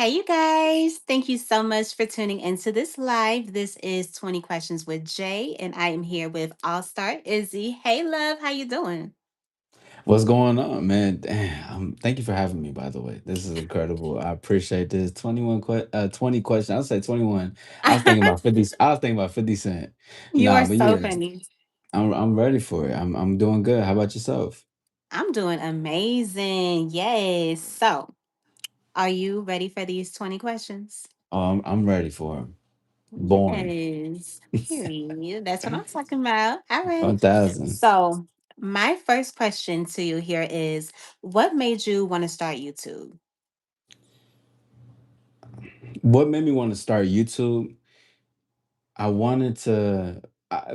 Hey, you guys. Thank you so much for tuning into this live. This is 20 Questions with Jay, and I am here with All Star Izzy. Hey, love. How you doing? What's going on, man? Damn, thank you for having me, by the way. This is incredible. I appreciate this. 20 questions. I'll say 21. I was thinking about 50. I was thinking about 50 Cent. You Nah, are but so yeah, funny. I'm ready for it. I'm doing good. How about yourself? I'm doing amazing. Yes. So, are you ready for these 20 questions? Oh, I'm ready for him. Born. Yes. Period. That's what I'm talking about. All right. 1000. So, my first question to you here is what made you want to start YouTube? What made me want to start YouTube? I wanted to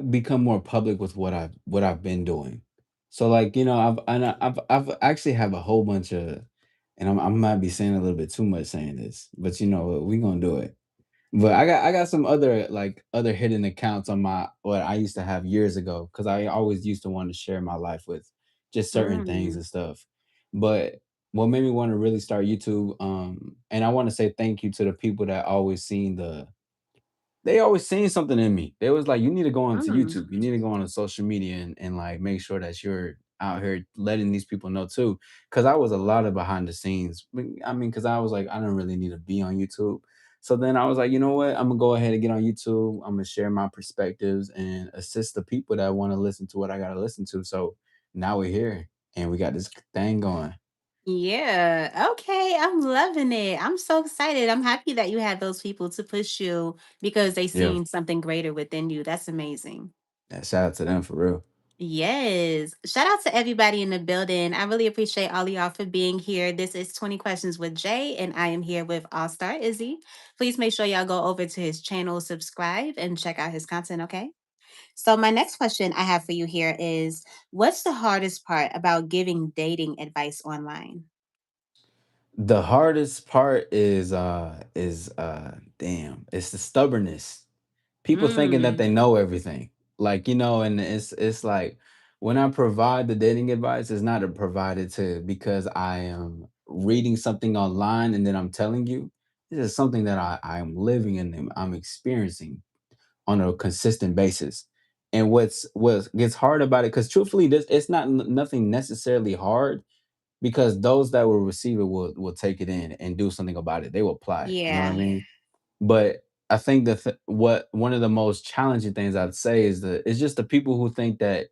become more public with what I've been doing. So like I've actually have a whole bunch of, and I might be saying a little bit too much saying this, but you know what, we gonna do it. But I got some other hidden accounts on my what I used to have years ago because I always used to want to share my life with just certain things Mm, and stuff. But what made me want to really start YouTube, and I want to say thank you to the people that always seen they always seen something in me. They was like, "You need to go onto mm. YouTube. You need to go on to social media and like make sure that you're out here letting these people know too." Because I was a lot of behind the scenes. I mean, because I was like, I don't really need to be on YouTube. So then I was like, you know what? I'm gonna go ahead and get on YouTube. I'm gonna share my perspectives and assist the people that want to listen to what I gotta listen to. So now we're here and we got this thing going. Yeah. Okay. I'm loving it. I'm so excited. I'm happy that you had those people to push you because they Yeah. seen something greater within you. That's amazing. Yeah, shout out to them for real. Yes. Shout out to everybody in the building. I really appreciate all of y'all for being here. This is 20 Questions with Jay, and I am here with All Star Izzy. Please make sure y'all go over to his channel, subscribe, and check out his content, okay? So, my next question I have for you here is what's the hardest part about giving dating advice online? The hardest part is damn, it's the stubbornness. People thinking that they Mm, know everything. Like, and it's like when I provide the dating advice, it's not provided to because I am reading something online and then I'm telling you. This is something that I am living and I'm experiencing on a consistent basis. And what gets hard about it, because truthfully, this it's not nothing necessarily hard because those that will receive it will take it in and do something about it. They will apply it. You know what I yeah. mean? But I think what one of the most challenging things I'd say is it's just the people who think that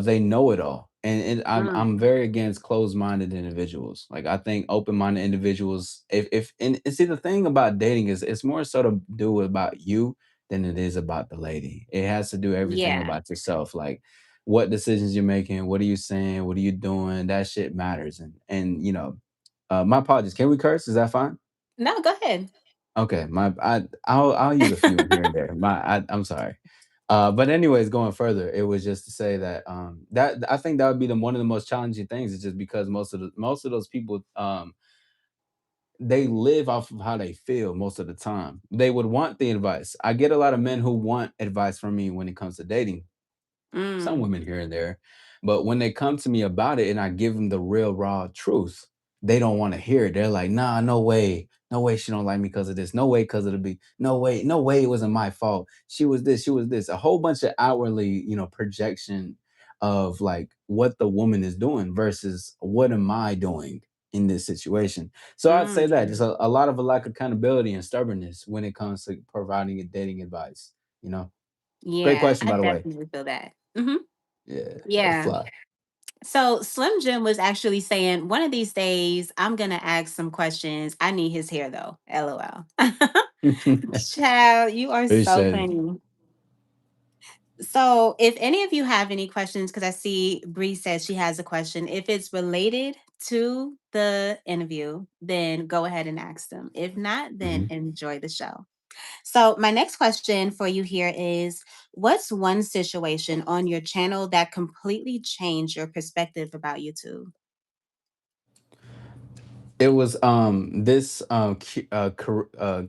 they know it all. And I'm Mm, very against closed-minded individuals. Like I think open-minded individuals, if and see the thing about dating is it's more so to do about you than it is about the lady. It has to do everything yeah. about yourself. Like what decisions you're making, what are you saying, what are you doing? That shit matters. And my apologies. Can we curse? Is that fine? No, go ahead. Okay, I'll use a few in here and there. I'm sorry. But anyways, going further, it was just to say that that I think that would be the one of the most challenging things is just because most of those people they live off of how they feel most of the time. They would want the advice. I get a lot of men who want advice from me when it comes to dating, some Mm, women here and there. But when they come to me about it and I give them the real raw truth, they don't want to hear it. They're like, nah, no way. No way she don't like me because of this. No way because of the be. No way it wasn't my fault. She was this, she was this. A whole bunch of outwardly, projection of like what the woman is doing versus what am I doing in this situation. So I'd say that mm. just a lot of a lack of accountability and stubbornness when it comes to providing a dating advice. You know, great Yeah, question I by the way. definitely feel that. Hmm. Yeah, that's Yeah. fly. So Slim Jim was actually saying, one of these days, I'm going to ask some questions. I need his hair though. LOL. Child, you are so Appreciate it. funny. So, if any of you have any questions, because I see Bree says she has a question, if it's related to the interview, then go ahead and ask them. If not, then Mhm. enjoy the show. So, my next question for you here is what's one situation on your channel that completely changed your perspective about YouTube? It was this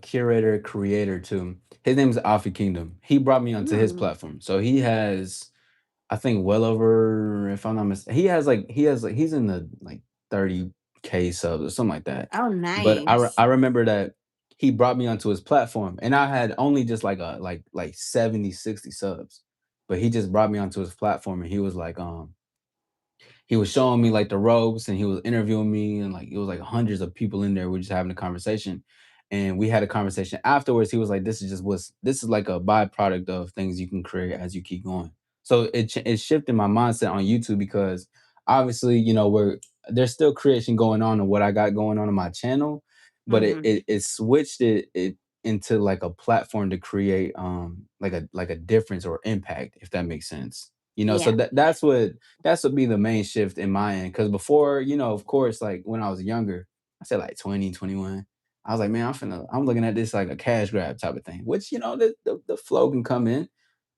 curator creator too. His name is Alfie Kingdom. He brought me onto his Mm, platform. So he has I think well over if I'm not mistaken, he has like he's in the like 30K K subs or something like that. Oh, But nice. I remember that he brought me onto his platform, and I had only just like a like 70, 60 subs. But he just brought me onto his platform, and he was like, he was showing me like the ropes and he was interviewing me, and like it was like hundreds of people in there. We are just having a conversation. And we had a conversation afterwards. He was like, this is like a byproduct of things you can create as you keep going. So it shifted my mindset on YouTube because obviously, there's still creation going on and what I got going on my channel, but Mhm. it switched it into like a platform to create like a difference or impact, if that makes sense. So Yeah. that's would be the main shift in my end. Cause before, of course, like when I was younger, I said like 20, 21. I was like, man, I'm looking at this like a cash grab type of thing, which, the flow can come in.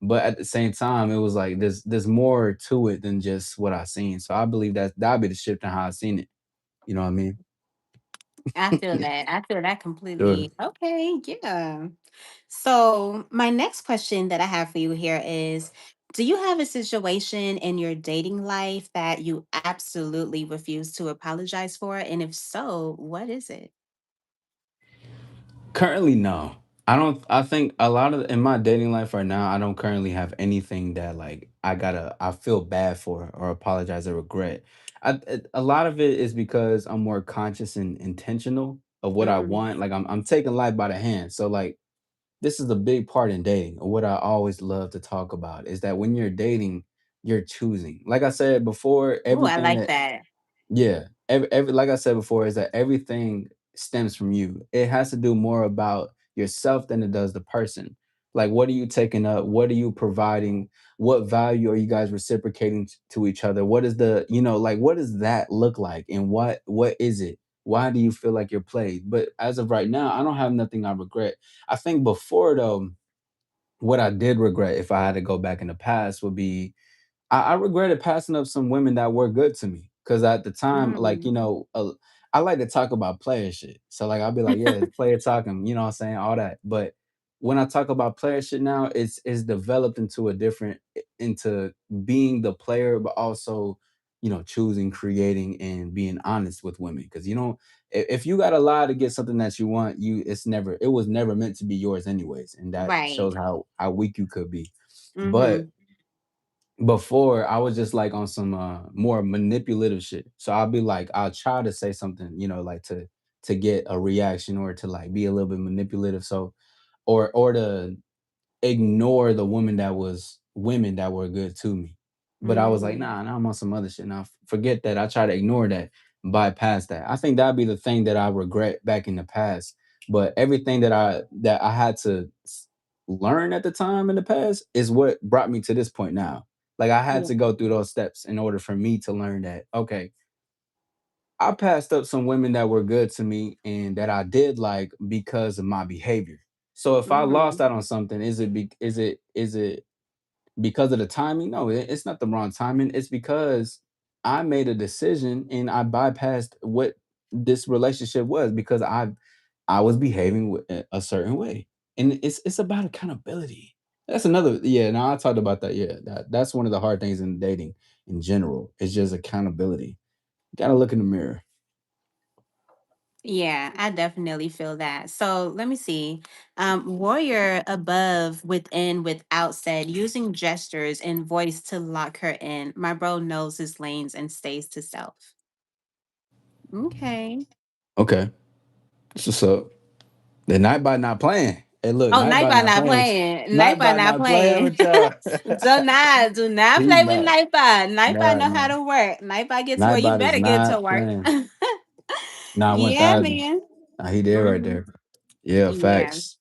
But at the same time, it was like there's more to it than just what I seen. So I believe that'd be the shift in how I seen it. You know what I mean? I feel that. I feel that Sure. completely. Okay, yeah. So, my next question that I have for you here is, do you have a situation in your dating life that you absolutely refuse to apologize for? And if so, what is it? Currently, no. I think a lot of in my dating life right now, I don't currently have anything that like I feel bad for or apologize or regret. A lot of it is because I'm more conscious and intentional of what I Mm, want. Like I'm taking life by the hand. So like this is a big part in dating. Or what I always love to talk about is that when you're dating, you're choosing. Like I said before, oh, I everything like that that. yeah, every like I said before, is that everything stems from you. It has to do more about yourself than it does the person. Like, what are you taking up? What are you providing? What value are you guys reciprocating to each other? What is like, what does that look like? And what is it? Why do you feel like you're played? But as of right now, I don't have nothing I regret. I think before though, what I did regret if I had to go back in the past would be I regretted passing up some women that were good to me because at the time, like, Mm. I like to talk about player shit. So, like, I'll be like, yeah, it's player talking, you know what I'm saying? All that. But when I talk about player shit now, it's developed into into being the player, but also, choosing, creating, and being honest with women. Cause if you got to lie to get something that you want, it was never meant to be yours anyways. And that Right. shows how weak you could be. But Mm-hmm. before I was just like on some more manipulative shit. So I'll try to say something, like to get a reaction or to like be a little bit manipulative. So or to ignore the women that were good to me. But I was like, Mm. nah, now I'm on some other shit. Now forget that. I try to ignore that, bypass that. I think that'd be the thing that I regret back in the past. But everything that I had to learn at the time in the past is what brought me to this point now. Like I had Yeah. to go through those steps in order for me to learn that, okay, I passed up some women that were good to me and that I did like because of my behavior. So if I lost Mm. out on something, is it because of the timing? No, it's not the wrong timing. It's because I made a decision and I bypassed what this relationship was because I was behaving a certain way. And it's about accountability. That's another, yeah. Now I talked about that. Yeah, that's one of the hard things in dating in general. It's just accountability. You gotta look in the mirror. Yeah, I definitely feel that. So let me see. Warrior above, within, without said, using gestures and voice to lock her in. My bro knows his lanes and stays to self. Okay. Okay, so the night by not playing. Hey, look, Oh, night by Nightbot not not playing with playing. night Nightbot by not not playing playing. with y'all. Do not He's play with not. Nightbot. Nightbot Nah, know how nah. to work. Nightbot get to work. You Nightbot is better get to not work. playing. Nah, Yeah, 1,000. man. Nah, he did right Hmm. there. Yeah, Yeah. facts.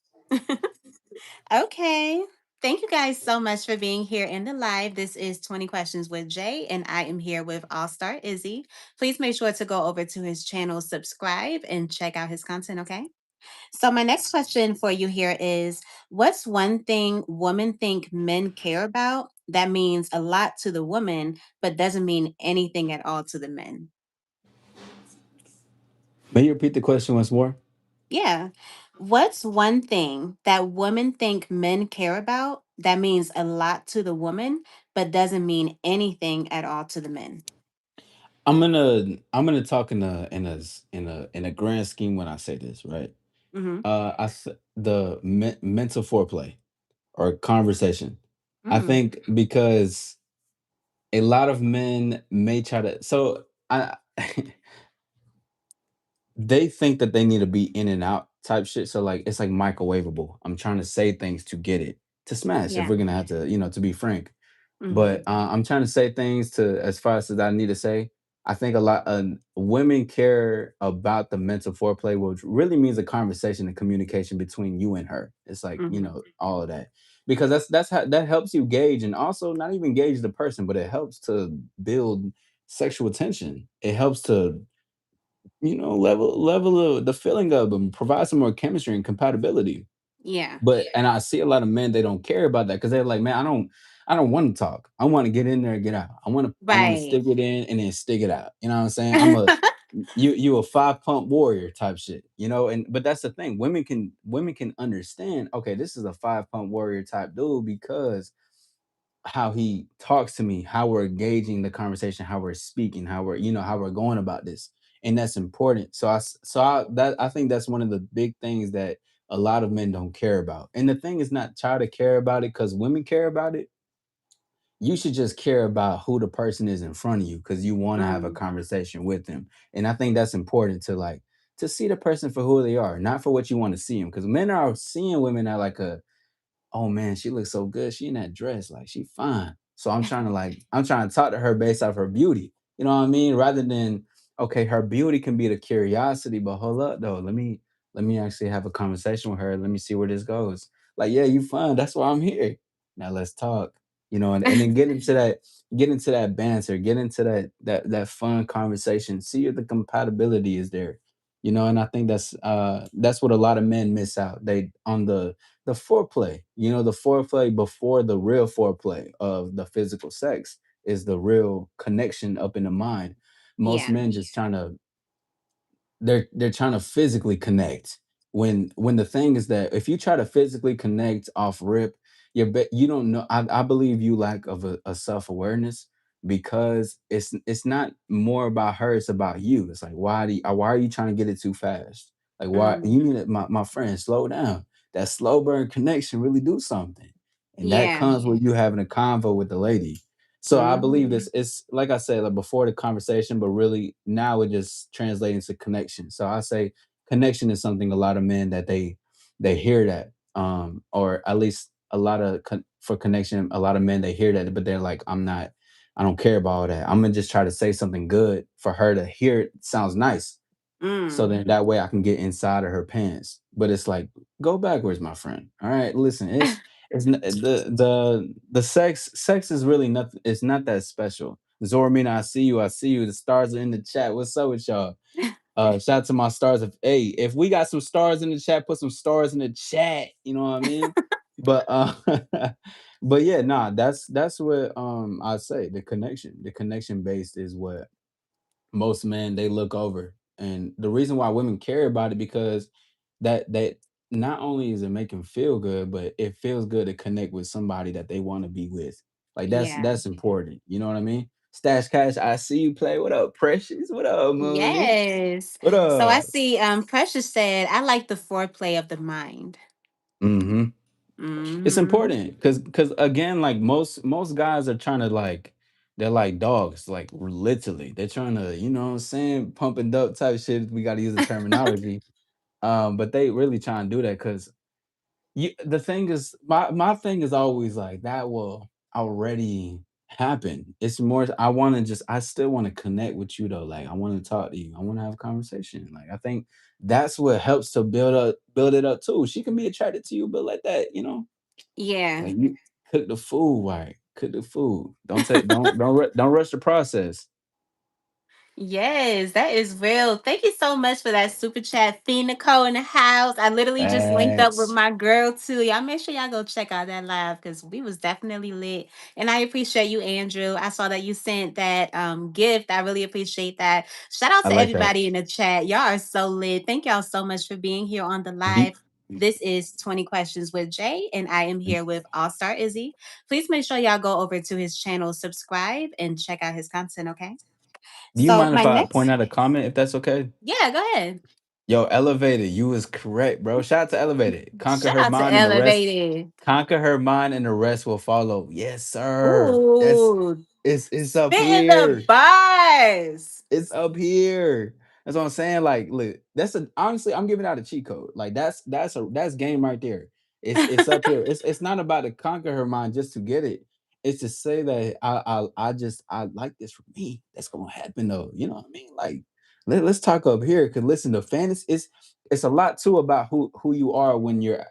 Okay. Thank you guys so much for being here in the live. This is 20 Questions with Jay, and I am here with All Star Izzy. Please make sure to go over to his channel, subscribe, and check out his content, okay? So, my next question for you here is, what's one thing women think men care about that means a lot to the woman, but doesn't mean anything at all to the men? May you repeat the question once more? Yeah. What's one thing that women think men care about that means a lot to the woman, but doesn't mean anything at all to the men? I'm gonna talk in a grand scheme when I say this, right? Mhm. The mental foreplay or conversation. I Mm. think because a lot of men may try to I they think that they need to be in and out type shit. So like it's like microwavable. I'm trying to say things to get it to smash if Yeah. we're gonna have to, to be frank. Mhm. But I'm trying to say things to as fast as I need to say. I think a lot women care about the mental foreplay, which really means a conversation and communication between you and her. It's like Mhm. all of that because that's how that helps you gauge and also not even gauge the person, but it helps to build sexual tension. It helps to level the feeling of them, provide some more chemistry and compatibility. Yeah. But and I see a lot of men, they don't care about that because they're like, "Man, I don't wanna talk. I wanna get in there and get out. I wanna Right. stick it in and then stick it out." You know what I'm saying? You a 5 pump warrior type shit, and but that's the thing. Women can understand, okay, this is a 5 pump warrior type dude because how he talks to me, how we're engaging the conversation, how we're speaking, how we're going about this, and that's important. I think that's one of the big things that a lot of men don't care about. And the thing is not try to care about it because women care about it. You should just care about who the person is in front of you because you want to have a Mm. conversation with them. And I think that's important to see the person for who they are, not for what you want to see them. Because men are seeing women at like a oh man, she looks so good. She in that dress, like she fine. So I'm trying to talk to her based off her beauty. You know what I mean? Rather than okay, her beauty can be the curiosity, but hold up though. Let me actually have a conversation with her. Let me see where this goes. Like, yeah, you fine. That's why I'm here. Now let's talk. And then get into that banter, get into that fun conversation. See if the compatibility is there. And I think that's what a lot of men miss out. They on the foreplay. The foreplay before the real foreplay of the physical sex is the real connection up in the mind. Most Yeah. men just they're trying to physically connect. When the thing is that if you try to physically connect off rip, you don't know. I believe you lack of a self-awareness because it's not more about her, it's about you. It's like why are you trying to get it too fast? Like why Mm. you need it, my friend, slow down. That slow burn connection really do something. And that Yeah. comes with you having a convo with the lady. So I believe Mhm. this it's like I said, like before the conversation, but really now it just translates to connection. So I say connection is something a lot of men that they hear that, or at least a lot of for connection, a lot of men they hear that, but they're like, I don't care about all that. I'm gonna just try to say something good for her to hear it sounds nice. So Mm. then that way I can get inside of her pants. But it's like, go backwards, my friend. All right, listen, the sex is really nothing. It's not that special. Zormina, I see you. I see you. The stars are in the chat. What's up with y'all? Shout out to my stars. If we got some stars in the chat, put some stars in the chat. You know what I mean? But but yeah, nah, that's what I say. The connection based is what most men they look over. And the reason why women care about it because that not only is it make them feel good, but it feels good to connect with somebody that they want to be with. Like that's Yeah. that's important. You know what I mean? Stash Cash, I see you play. What up, Precious? What up, Mooney? Yes. What So I up? see Precious said, I like the foreplay of the mind. Hmm. It's Mhm. important because again, like most guys are trying to like they're like dogs, like literally. They're trying to, what I'm saying, pump and dope type shit. We gotta use the terminology. But they really try and do that because the thing is, my thing is always like that will already happen. It's more, I still want to connect with you though. Like I want to talk to you. I want to have a conversation. Like I think that's what helps to build it up too. She can be attracted to you, but like that, Yeah. like you cook the food right. Cook the food. Don't rush the process. Yes, that is real. Thank you so much for that super chat. Fee Nicole in the house. I literally just linked up with Facts. my girl too. Y'all make sure y'all go check out that live because we was definitely lit. And I appreciate you, Andrew. I saw that you sent that gift. I really appreciate that. Shout out I to like that. everybody in the chat. Y'all are so lit. Thank y'all so much for being here on the Do, live. This is 20 Questions with Jay, and I am here with All Star Izzy. Please make sure y'all go over to his channel, subscribe, and check out his content, okay? Do you So mind my if I point next, out a comment if that's okay? yeah, go ahead. Yo, Elevated, you was correct, bro. Shout out to Elevated. Shout out to Elevated. Conquer her mind and the rest will follow. Yes, sir. That's Ooh, it's up spitting the here. bars. It's up here. That's what I'm saying. Like, look, that's a honestly, I'm giving out a cheat code. Like that's game right there. It's up here. It's not about to conquer her mind just to get it. It's to say that I like this for me. That's gonna happen though. You know what I mean? Like let's talk up here. Cause listen, the fantasy it's a lot too about who you are when you're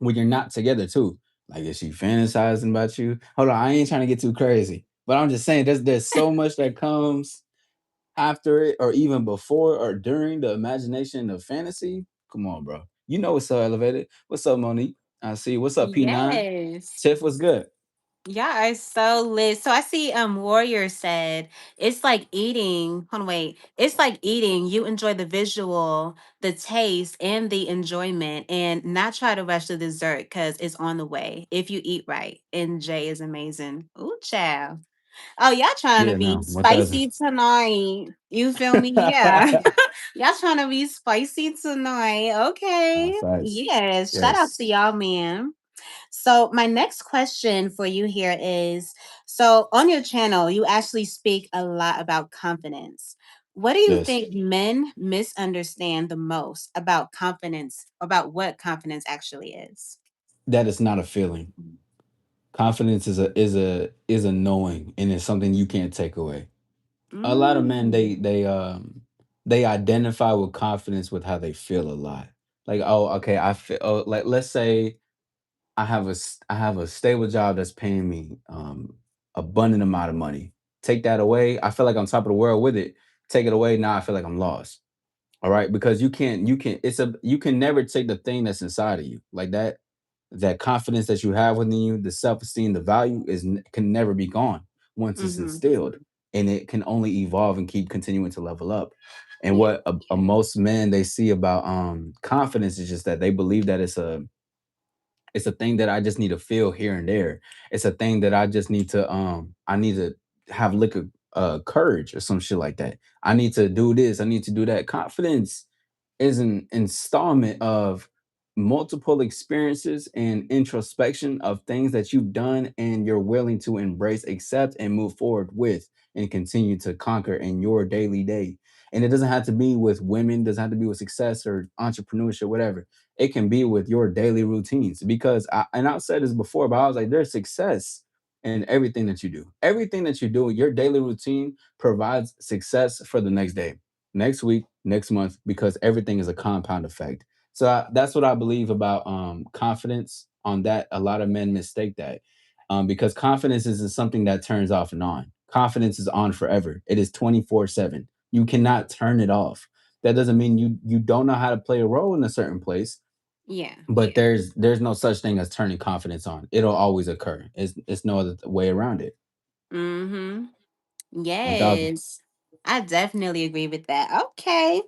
not together too. Like is she fantasizing about you? Hold on, I ain't trying to get too crazy. But I'm just saying there's so much that comes after it or even before or during the imagination of fantasy. Come on, bro. You know what's so elevated. What's up, Monique? I see. What's up, P9? Yes. Tiff, what's good? Y'all are so lit. So I see Warrior said it's like eating. Hold on, wait. It's like eating. You enjoy the visual, the taste, and the enjoyment, and not try to rush the dessert because it's on the way if you eat right. And Jay is amazing. Ooh, child. Oh, y'all trying to Yeah, be no. What does spicy tonight. You feel me? Yeah. Y'all trying to be spicy tonight. Okay. facts. Yes. Shout out to Yes. y'all, man. So, my next question for you here is, so on your channel, you actually speak a lot about confidence. What do you Yes. think men misunderstand the most about confidence, about what confidence actually is? That is not a feeling. Confidence is a knowing and it's something you can't take away. A lot of men Mm, they identify with confidence with how they feel a lot. Like, oh, okay, I feel like let's say I have a stable job that's paying me abundant amount of money. Take that away, I feel like I'm top of the world with it. Take it away, now I feel like I'm lost. All right, because you can never take the thing that's inside of you like that confidence that you have within you, the self-esteem, the value can never be gone once it's mm-hmm. instilled, and it can only evolve and keep continuing to level up. And Yeah. what most men they see about confidence is just that they believe that it's a thing that I just need to feel here and there. It's a thing that I just need to I need to have liquor courage or some shit like that. I need to do this, I need to do that. Confidence is an installment of multiple experiences and introspection of things that you've done and you're willing to embrace, accept, and move forward with and continue to conquer in your daily day. And it doesn't have to be with women, doesn't have to be with success or entrepreneurship, whatever. It can be with your daily routines because and I've said this before, but I was like, there's success in everything that you do. Everything that you do, your daily routine provides success for the next day, next week, next month, because everything is a compound effect. So that's what I believe about confidence. On that, a lot of men mistake that because confidence isn't something that turns off and on. Confidence is on forever. It is 24/7. You cannot turn it off. That doesn't mean you don't know how to play a role in a certain place, Yeah. but there's no such thing as turning confidence on. It'll always occur. It's no other way around it. Mm-hmm. 1,000. Yes. I definitely agree with that. Okay.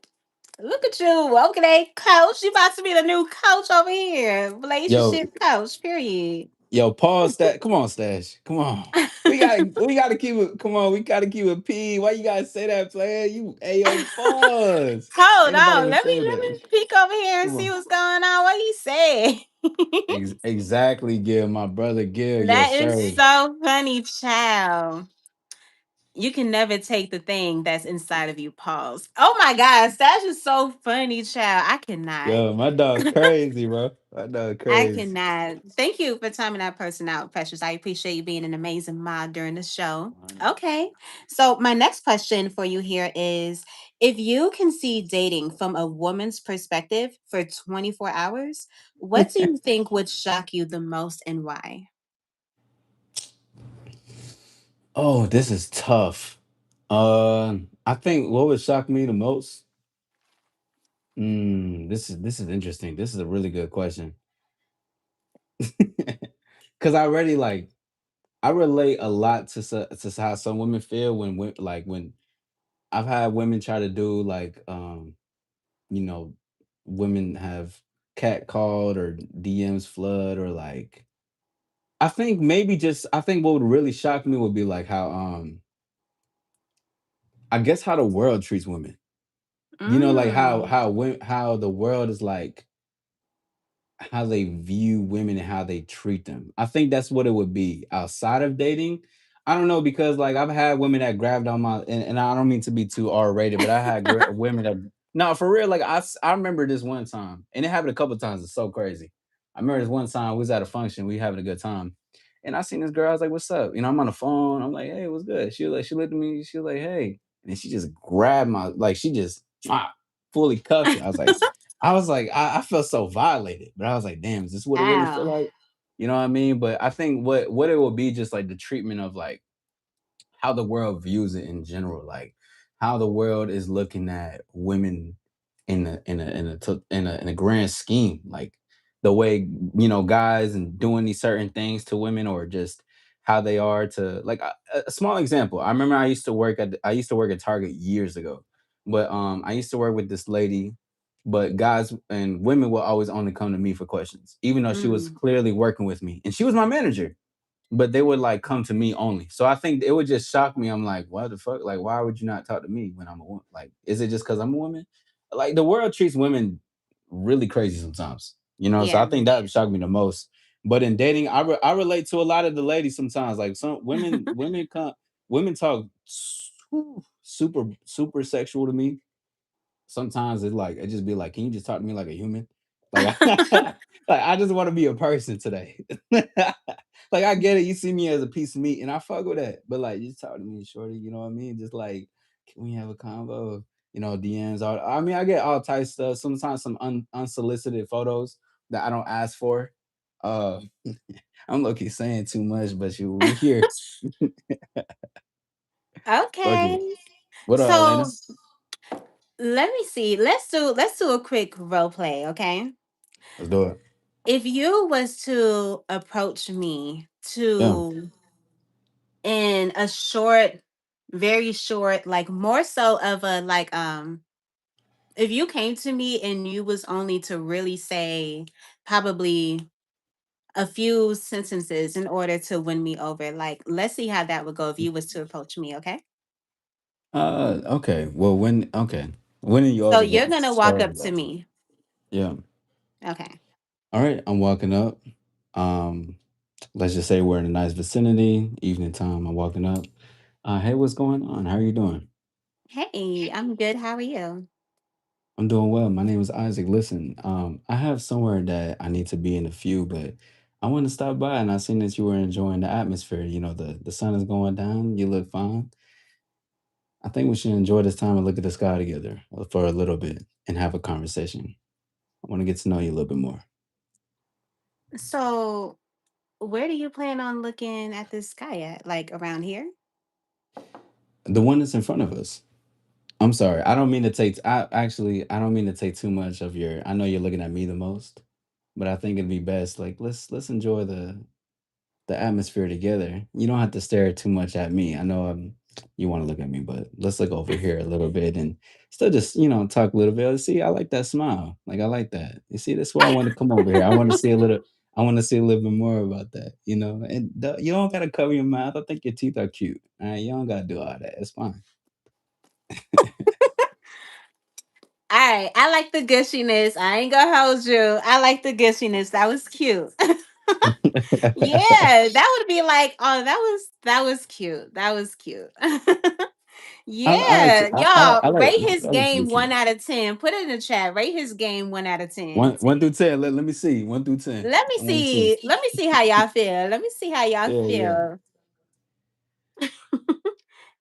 Look at you. Okay, coach. You about to be the new coach over here. Yo, Relationship coach, period. Yo, pause that. Come on, Stash. Come on. We gotta keep it. Come on, we gotta keep it P. Why you gotta say that, player? You ayo pause. Hold Ain't nobody on. been saying Let that. me peek over here and Come see on. what's going on. What he say? Exactly, Gil, my brother Gil. That Yes, is sir. so funny, child. You can never take the thing that's inside of you. Pause. Oh my gosh, that's just so funny, child. I cannot. Yo, my dog crazy, bro. My dog I crazy. cannot. Thank you for timing that person out, Precious. I appreciate you being an amazing mod during the show. 100. Okay. So, my next question for you here is, if you can see dating from a woman's perspective for 24 hours, what do you think would shock you the most and why? Oh, this is tough. I think what would shock me the most. This is interesting. This is a really good question. Because I already like I relate a lot to how some women feel when I've had women try to do you know women have cat called or DMs flood or like I think what would really shock me would be like how I guess how the world treats women. You know, like Mm. how the world is like how they view women and how they treat them. I think that's what it would be outside of dating. I don't know because like I've had women that grabbed on my and I don't mean to be too R rated, but I had women that no for real. Like I remember this one time, and it happened a couple times. It's so crazy. I remember this one time we was at a function, we having a good time, and I seen this girl. I was like, "What's up?" You know, I'm on the phone. I'm like, "Hey, what's good?" She was like, she looked at me. She was like, "Hey," and she just grabbed my like she just fully cuffed it. I felt so violated, but I was like, damn, is this what it really feel Ow. like? You know what I mean? But I think what it will be just like the treatment of like how the world views it in general, like how the world is looking at women in a grand scheme, like the way guys and doing these certain things to women, or just how they are to like a small example. I remember I used to work at Target years ago, but I used to work with this lady, but guys and women will always only come to me for questions, even though she was Mm. clearly working with me and she was my manager, but they would like come to me only. So I think it would just shock me. I'm like, what the fuck? Like, why would you not talk to me when I'm a woman? Like, is it just because I'm a woman? Like, the world treats women really crazy sometimes, you know? So Yeah. I think that would shock me the most. But in dating, I relate to a lot of the ladies sometimes. Like, some women talk super sexual to me. Sometimes it's like, it just be like, can you just talk to me like a human? Like, like I just want to be a person today. Like I get it, you see me as a piece of meat, and I fuck with that. But like, just talk to me, shorty. You know what I mean? Just like, can we have a convo? You know, DMs. All I mean, I get all types of stuff. Sometimes some unsolicited photos that I don't ask for. Uh, I'm low key saying too much, but we here. Fuck it. Okay. What up, Elena? So let me see. Let's do a quick role play, okay? Let's do it. If you was to approach me Yeah. to in a short, very short, like more so of a like if you came to me and you was only to really say probably a few sentences in order to win me over, like let's see how that would go if you was to approach me, okay? Okay. Well, okay. When are you So over you're getting gonna walk started up to about it? me. Yeah. Okay. All right. I'm walking up. Um, let's just say we're in a nice vicinity, evening time. I'm walking up. Hey, what's going on? How are you doing? Hey, I'm good. How are you? I'm doing well. My name is Isaac. Listen, I have somewhere that I need to be in a few, but I want to stop by and I seen that you were enjoying the atmosphere. You know, the sun is going down. You look fine. I think we should enjoy this time and look at the sky together for a little bit and have a conversation. I want to get to know you a little bit more. So where do you plan on looking at this sky at? Like around here? The one that's in front of us. I'm sorry. I don't mean to take. I don't mean to take too much of your. I know you're looking at me the most, but I think it'd be best. Like let's enjoy the atmosphere together. You don't have to stare too much at me. I know you want to look at me, but let's look over here a little bit and still just talk a little bit. See, I like that smile. Like I like that. You see, that's why I want to come over here. I want to see a little. I want to see a little bit more about that. And you don't gotta cover your mouth. I think your teeth are cute. All right, you don't gotta do all that. It's fine. All right. I like the gushiness. I ain't gonna hold you. I like the gushiness. That was cute. Yeah, that would be like, oh, that was cute. That was cute. Yeah, I y'all like rate his that was pretty game cute. 1 out of 10. Put it in the chat. Rate his game 1 out of 10. One through 10. Let me see. 1 through 10. Let me I want to see. see. Let me see how y'all feel. Let me see how y'all Yeah, yeah. feel.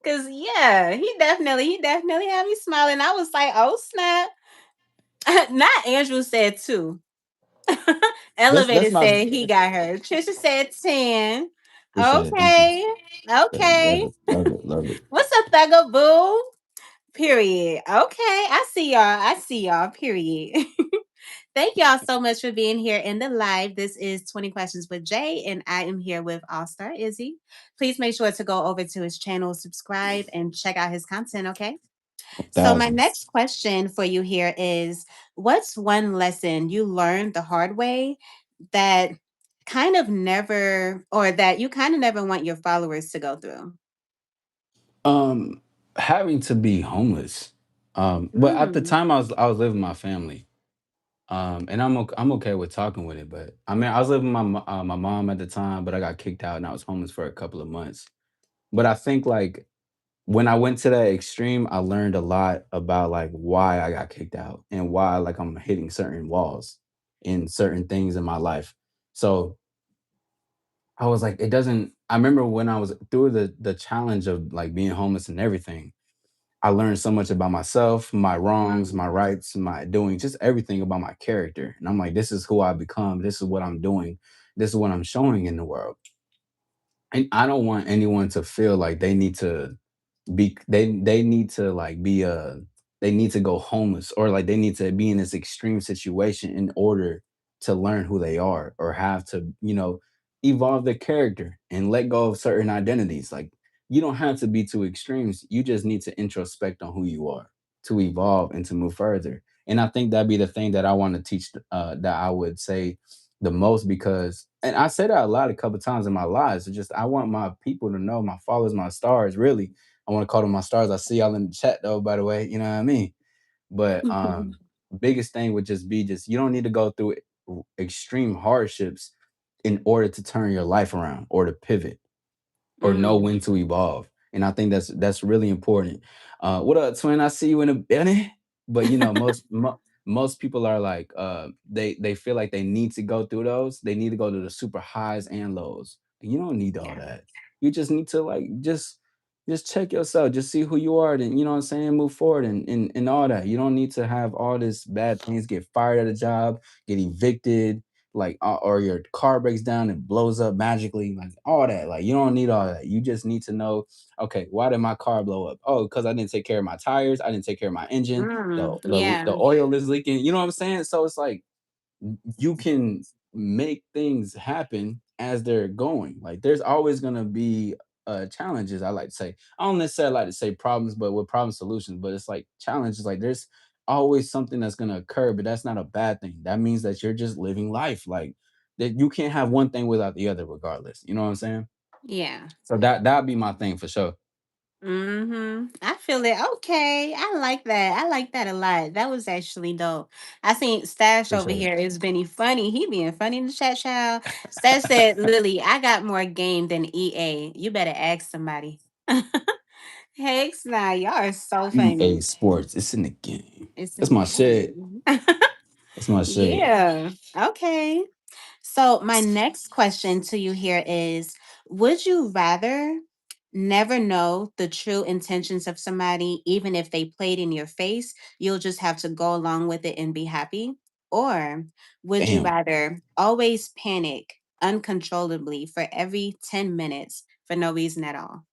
Cause yeah, he definitely had me smiling. I was like, oh snap. Not Andrew said 2. That's Elevator my said he got her. Trisha said 10. appreciate it. Thank you. Okay. Yeah, love Okay. it. Love it. Love it. What's up, Thugaboo? Period. Okay. I see y'all. I see y'all. Period. Thank y'all so much for being here in the live. This is 20 Questions with Jay, and I am here with All Star Izzy. Please make sure to go over to his channel, subscribe, and check out his content, okay? So, my 1,000. next question for you here is, what's one lesson you learned the hard way that kind of never, or that you kind of never want your followers to go through? Having to be homeless. But at the Mm, time I was living with my family. And I'm okay with talking with it, but I mean, I was living with my mom at the time, but I got kicked out and I was homeless for a couple of months. But I think like when I went to that extreme, I learned a lot about like why I got kicked out and why like I'm hitting certain walls in certain things in my life. So I was like, it doesn't. I remember when I was through the challenge of like being homeless and everything. I learned so much about myself, my wrongs, my mm, rights, my doing, just everything about my character. And I'm like, this is who I become. This is what I'm doing. This is what I'm showing in the world. And I don't want anyone to feel like they need to they need to like be they need to go homeless or like they need to be in this extreme situation in order to learn who they are or have to evolve their character and let go of certain identities. Like you don't have to be too extremes, you just need to introspect on who you are to evolve and to move further. And I think that'd be the thing that I want to teach, that I would say the most, because and I say that a lot a couple times in my lives. It's just I want my people to know, my followers, my stars, really. I want to call them my stars. I see y'all in the chat though, by the way. You know what I mean? But biggest thing would just be just you don't need to go through extreme hardships in order to turn your life around or to pivot or know mm. when to evolve. And I think that's really important. What up, twin? I see you in a minute. But most people are like they feel like they need to go through those. They need to go to the super highs and lows. You don't need all Yeah, that. You just need to like just check yourself, just see who you are, then you know what I'm saying, move forward and all that. You don't need to have all this bad things, get fired at a job, get evicted, like or your car breaks down and blows up magically, like all that. Like you don't need all that. You just need to know, okay, why did my car blow up? Oh, because I didn't take care of my tires, I didn't take care of my engine, the yeah, oil is leaking. You know what I'm saying? So it's like you can make things happen as they're going. Like there's always gonna be challenges. I like to say. I don't necessarily like to say problems, but with problem solutions. But it's like challenges. Like there's always something that's gonna occur, but that's not a bad thing. That means that you're just living life. Like that you can't have one thing without the other, regardless. You know what I'm saying? yeah. So that'd be my thing for sure. I feel it. Okay. I like that. I like that a lot. That was actually dope. I seen Stash over Appreciate it. here is Benny funny. He being funny in the chat, child. Stash said, Lily, I got more game than EA. You better ask somebody. Hex, nah, y'all are so EA funny. Sports. It's in the game. It's That's in the my shit. game. That's my shit. Yeah. Okay. So, my next question to you here is, would you rather never know the true intentions of somebody, even if they played in your face? You'll just have to go along with it and be happy? Or would you Damn. rather always panic uncontrollably for every 10 minutes for no reason at all?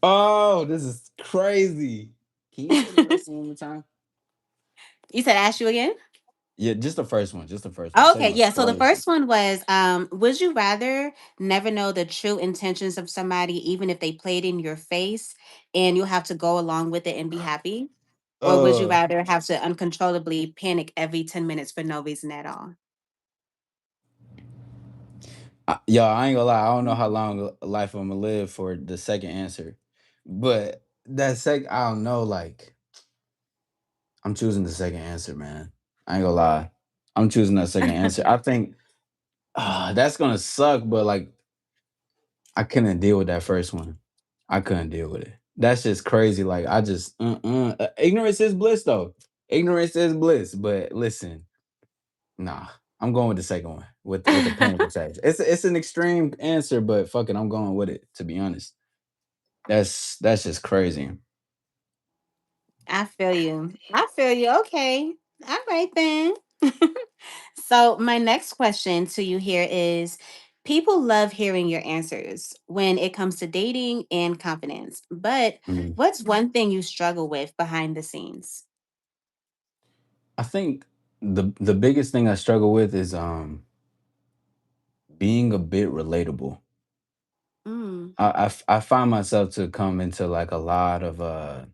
Oh, this is crazy. Can you say the first one more time? You said ask you again? Yeah, just the first one. Just the first one. Say Okay, my yeah. So the first one. first one was, would you rather never know the true intentions of somebody, even if they played in your face, and you'll have to go along with it and be happy? Or would you Uh, rather have to uncontrollably panic every 10 minutes for no reason at all? yo, I ain't gonna lie. I don't know how long a life I'm gonna live for the second answer, but that second, I don't know. Like, I'm choosing the second answer, man. I ain't gonna lie. I'm choosing that second answer. I think that's gonna suck, but like, I couldn't deal with that first one. I couldn't deal with it. That's just crazy. Like, I just, ignorance is bliss, though. Ignorance is bliss. But listen, nah, I'm going with the second one with the panic attacks. It's an extreme answer, but fuck it, I'm going with it. To be honest, that's just crazy. I feel you. I feel you. Okay. All right then. So my next question to you here is, people love hearing your answers when it comes to dating and confidence. But Mhm. what's one thing you struggle with behind the scenes? I think the biggest thing I struggle with is being a bit relatable. Mm. I find myself to come into like a lot of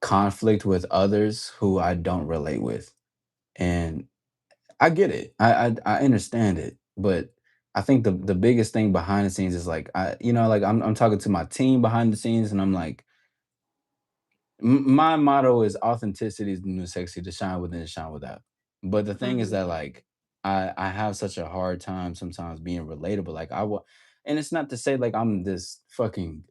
conflict with others who I don't relate with. And I get it. I understand it, but I think the biggest thing behind the scenes is like like I'm talking to my team behind the scenes, and I'm like, my motto is authenticity is the new sexy, to shine within and shine without. But the thing is Mhm. that like I have such a hard time sometimes being relatable. Like I will, and it's not to say like I'm this fucking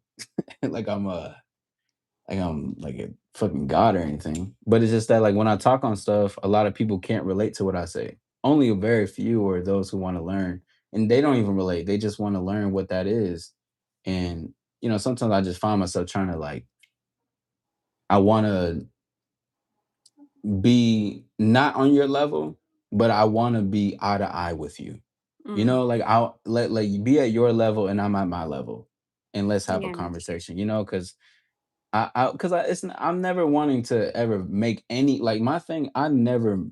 like I'm like a fucking god or anything. But it's just that like when I talk on stuff, a lot of people can't relate to what I say. Only a very few are those who want to learn, and they don't even relate. They just want to learn what that is. And sometimes I just find myself trying to like I want to be not on your level, but I want to be eye to eye with you. Mm. Like I'll let you be at your level and I'm at my level, and let's have a Yeah. conversation. Because because I'm never wanting to ever make any like my thing. I never.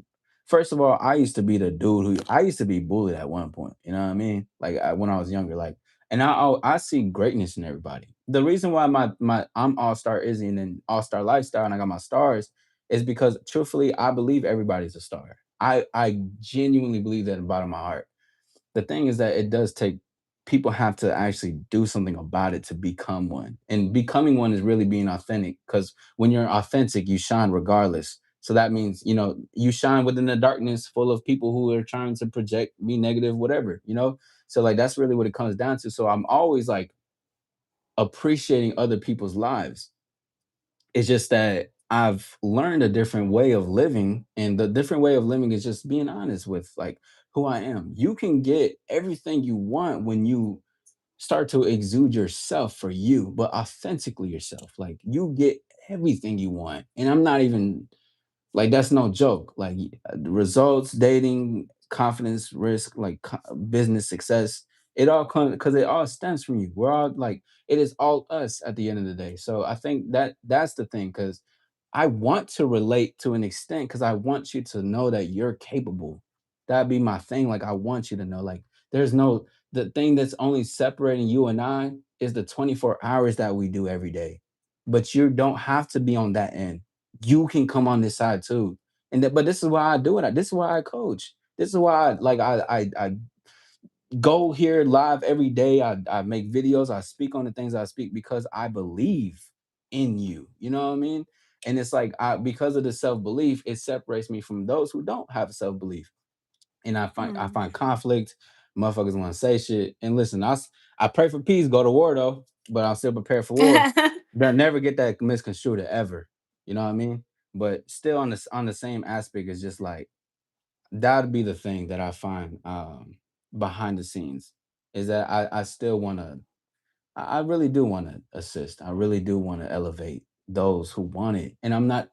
First of all, I used to be the dude who I used to be bullied at one point. You know what I mean? Like when I was younger, like, and I see greatness in everybody. The reason why my I'm All Star Izzy and then All Star Lifestyle and I got my stars is because truthfully, I believe everybody's a star. I genuinely believe that in the bottom of my heart. The thing is that it does take people have to actually do something about it to become one. And becoming one is really being authentic because when you're authentic, you shine regardless. So that means, you shine within the darkness full of people who are trying to project, be negative, whatever. So like that's really what it comes down to. So I'm always like appreciating other people's lives. It's just that I've learned a different way of living, and the different way of living is just being honest with like who I am. You can get everything you want when you start to exude yourself for you, but authentically yourself. Like you get everything you want. And I'm not even like that's no joke. Like the results, dating, confidence, risk, like business success, it all comes because it all stems from you. We're all like it is all us at the end of the day. So I think that's the thing because I want to relate to an extent because I want you to know that you're capable. That'd be my thing. Like I want you to know, like there's no the thing that's only separating you and I is the 24 hours that we do every day. But you don't have to be on that end. You can come on this side too. But this is why I do it. This is why I coach. This is why I go here live every day. I make videos. I speak on the things I speak because I believe in you. You know what I mean? And it's like because of the self belief, it separates me from those who don't have self belief. And I Mm. find conflict. Motherfuckers want to say shit. And listen, I pray for peace, go to war though, but I'm still prepared for war. They'll never get that misconstrued ever. You know what I mean? But still on the same aspect is just like that'd be the thing that I find behind the scenes is that I still want to I really do want to assist. I really do want to elevate those who want it. And I'm not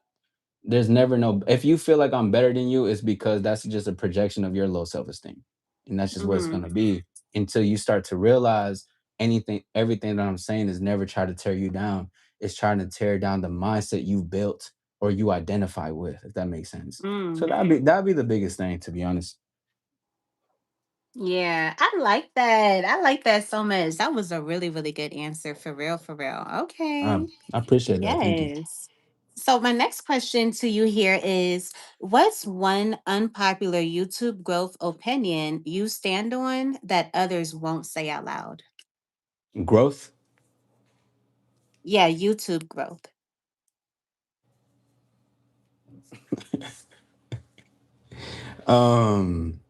there's never no if you feel like I'm better than you, it's because that's just a projection of your low self-esteem. And that's just what it's Mhm. gonna be until you start to realize everything that I'm saying is never try to tear you down. It's trying to tear down the mindset you've built or you identify with, if that makes sense. So Mm. that'd be the biggest thing, to be honest. Yeah, I like that. I like that so much. That was a really, really good answer for real, for real. Okay. I appreciate that. Thank you. Yes. So my next question to you here is what's one unpopular YouTube growth opinion you stand on that others won't say out loud? Growth. Yeah, YouTube growth. um,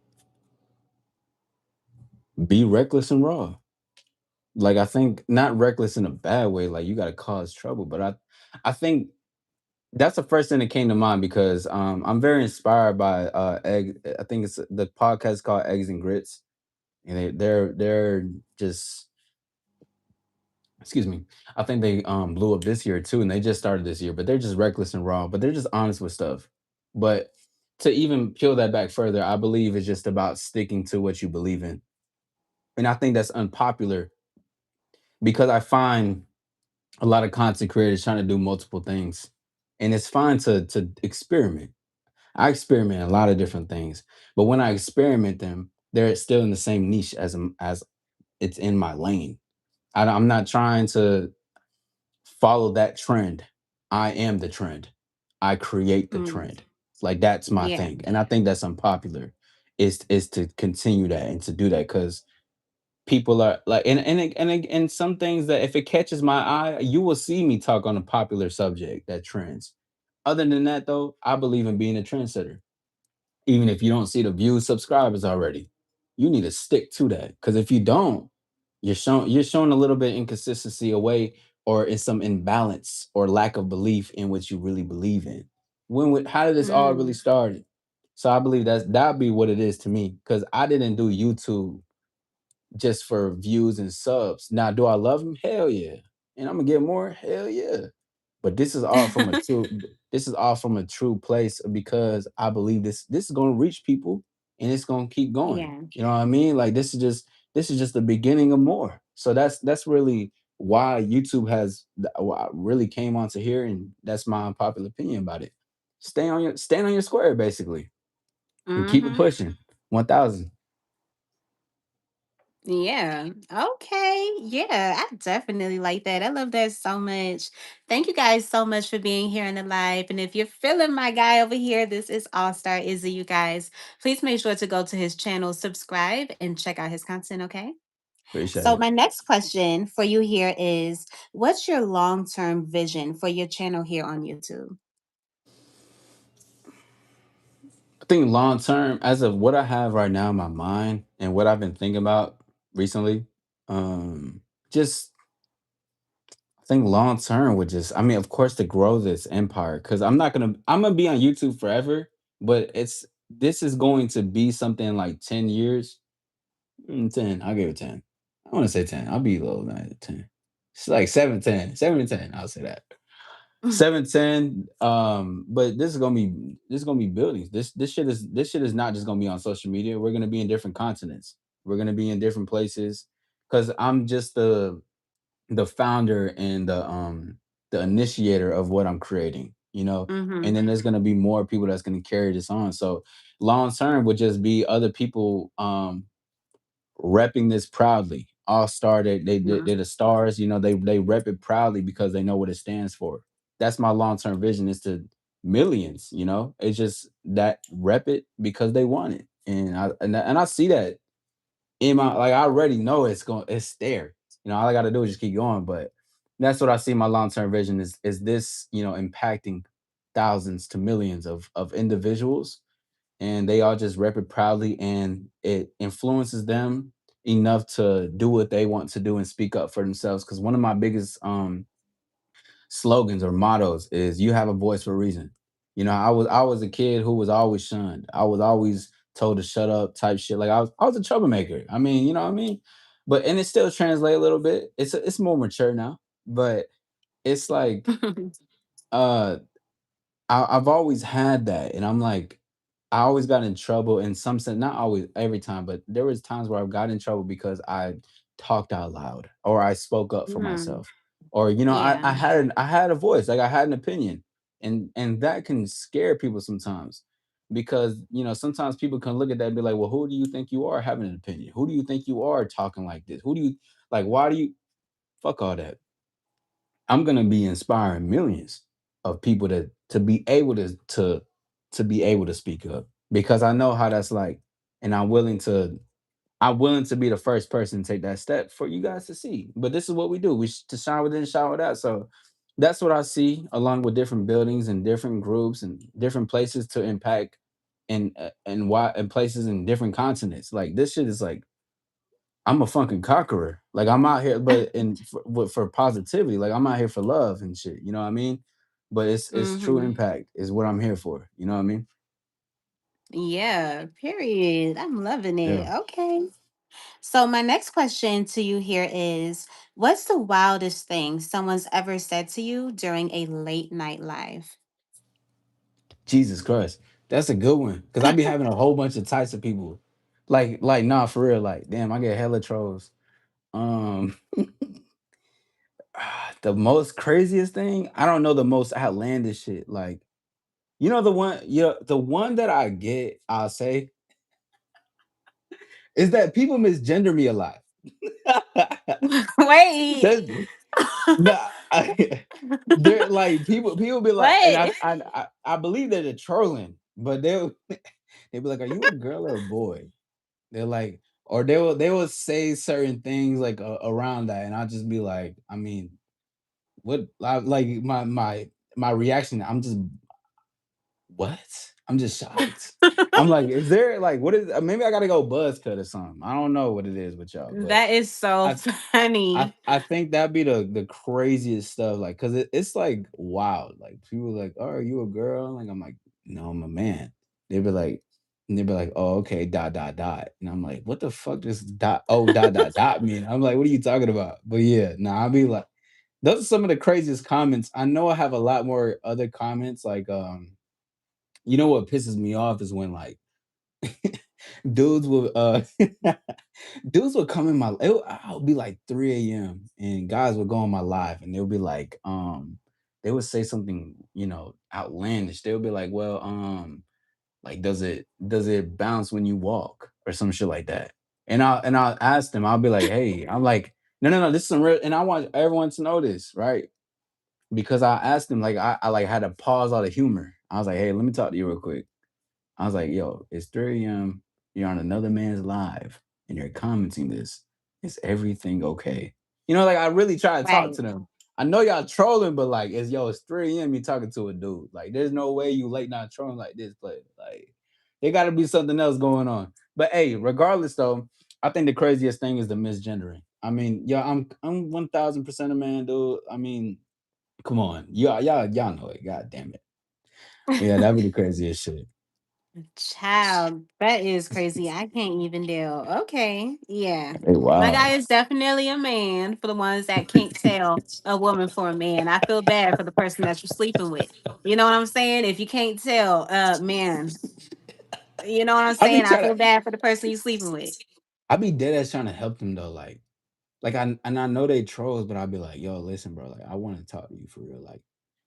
be reckless and raw. Like I think not reckless in a bad way, like you gotta cause trouble, but I think that's the first thing that came to mind because I'm very inspired by I think it's the podcast called Eggs and Grits. And they're just excuse me. I think they blew up this year too, and they just started this year, but they're just reckless and raw, but they're just honest with stuff. But to even peel that back further, I believe it's just about sticking to what you believe in. And I think that's unpopular because I find a lot of content creators trying to do multiple things. And it's fine to experiment. I experiment a lot of different things, but when I experiment them, they're still in the same niche as it's in my lane. I'm not trying to follow that trend. I am the trend. I create the Mm. trend. Like that's my Yeah. thing, and I think that's unpopular. Is to continue that and to do that because people are like, and some things that if it catches my eye, you will see me talk on a popular subject that trends. Other than that, though, I believe in being a trendsetter. Even if you don't see the views, subscribers already, you need to stick to that. Because if you don't, you're showing a little bit inconsistency away, or in some imbalance or lack of belief in what you really believe in. How did this all really Mm, started? So I believe that'd be what it is to me. Because I didn't do YouTube just for views and subs. Now, do I love him? Hell yeah. And I'm gonna get more? Hell yeah. But this is all from a true place, because I believe this is gonna reach people, and it's gonna keep going. yeah. You know what I mean? Like this is just the beginning of more. So that's really why YouTube why I really came onto here, and that's my unpopular opinion about it. Stand on your square, basically, and keep it Hmm. pushing. 1000. Yeah. Okay. Yeah, I definitely like that. I love that so much. Thank you guys so much for being here in the live. And if you're feeling my guy over here, this is All Star Izzy, you guys. Please make sure to go to his channel, subscribe, and check out his content, okay? Appreciate So, it. my next question for you here is, what's your long term vision for your channel here on YouTube? I think long term, as of what I have right now in my mind and what I've been thinking about recently, just I think long term would just, I mean, of course, to grow this empire, because I'm gonna be on YouTube forever, but this is going to be something like 10 years. 10, I'll give it 10. I want to say 10. I'll be low than 10. It's like 7, 10, 7 to 10. I'll say that. 7, 10. But this is gonna be buildings. This shit is not just gonna be on social media. We're gonna be in different continents. We're gonna be in different places, because I'm just the founder and the initiator of what I'm creating, and Mm-hmm. then there's gonna be more people that's gonna carry this on. So long term would just be other people repping this proudly. All Star, they're the stars. They rep it proudly because they know what it stands for. That's my long term vision, is to millions. It's just that rep it because they want it, and I see that in my, like, I already know it's there. All I got to do is just keep going. But that's what I see. My long term vision is this, impacting thousands to millions of individuals, and they all just rep it proudly, and it influences them enough to do what they want to do and speak up for themselves. Because one of my biggest slogans or mottos is, you have a voice for a reason. I was a kid who was always shunned. I was always told to shut up type shit. Like, I was a troublemaker. I mean, you know what I mean? But and it still translates a little bit. It's more mature now. But it's like, uh I've always had that, and I'm like, I always got in trouble in some sense. Not always, every time, but there was times where I got in trouble because I talked out loud, or I spoke up for Mm, myself, or I, yeah. I had I had a voice, like I had an opinion, and that can scare people sometimes, because sometimes people can look at that and be like, well, who do you think you are having an opinion? Who do you think you are talking like this? Who do you like? Why do you fuck all that? I'm gonna be inspiring millions of people to be able to be able to speak up, because I know how that's like, and I'm willing to be the first person to take that step for you guys to see. But this is what we do. To shine within, shine without. So that's what I see, along with different buildings and different groups and different places to impact, and why, and places in different continents. Like, this shit is like, I'm a fucking conqueror. Like, I'm out here, but for positivity. Like, I'm out here for love and shit. You know what I mean? But it's true Hmm. impact is what I'm here for. You know what I mean? Yeah, period. I'm loving it. Yeah. Okay. So, my next question to you here is, what's the wildest thing someone's ever said to you during a late night live? Jesus Christ, that's a good one. Cause I be having a whole bunch of types of people. Like, nah, for real. Like, damn, I get hella trolls. Um, the most craziest thing, I don't know the most outlandish shit. Like, the one that I get, I'll say, is that people misgender me a lot. Wait. That's nah, they're like, people be like, and I Wait. I I believe that they're trolling, but they'll be like, "Are you a girl or a boy?" They're like, or they will say certain things like around that, and I'll just be like, I mean, what like my reaction, I'm just what? I'm just shocked. I'm like, is there like what is maybe I gotta go buzz cut or something. I don't know what it is with y'all, but That is so I I funny. I think that'd be the craziest stuff, like, cause it's like wild. Like people like, "Oh, are you a girl?" Like I'm like, "No, I'm a man." They'd be like, "Oh, okay, dot dot dot," and I'm like, "What the fuck does dot dot dot mean?" I'm like, "What are you talking about?" But yeah, nah, I'll be like, those are some of the craziest comments. I know I have a lot more other comments. Like, you know what pisses me off is when like dudes will dudes will come in I'll be like 3 a.m. and guys will go on my live and they'll be like, they would say something, outlandish. They'll be like, well, like does it bounce when you walk or some shit like that? And I'll ask them, I'll be like, hey, I'm like, no, no, no, this is some real, and I want everyone to know this, right? Because I asked them, like, I like had to pause all the humor. I was like, hey, let me talk to you real quick. I was like, yo, it's 3 a.m. You're on another man's live and you're commenting this. Is everything okay? Like I really try to talk Right. to them. I know y'all trolling, but like, it's 3 a.m. You talking to a dude. Like, there's no way you late night trolling like this, but like, there got to be something else going on. But hey, regardless though, I think the craziest thing is the misgendering. I mean, yeah, I'm 1,000% a man, dude. I mean, come on, y'all know it. God damn it. Yeah, that'd be the craziest shit. Child, that is crazy. I can't even deal. Okay. Yeah. Hey, My guy wow. is definitely a man for the ones that can't tell a woman for a man. I feel bad for the person that you're sleeping with. You know what I'm saying? If you can't tell, man, you know what I'm I be saying? I trying feel to bad for the person you sleeping with. I be dead ass trying to help them though. I know they trolls, but I'll be like, yo, listen, bro, like I want to talk to you for real. Like,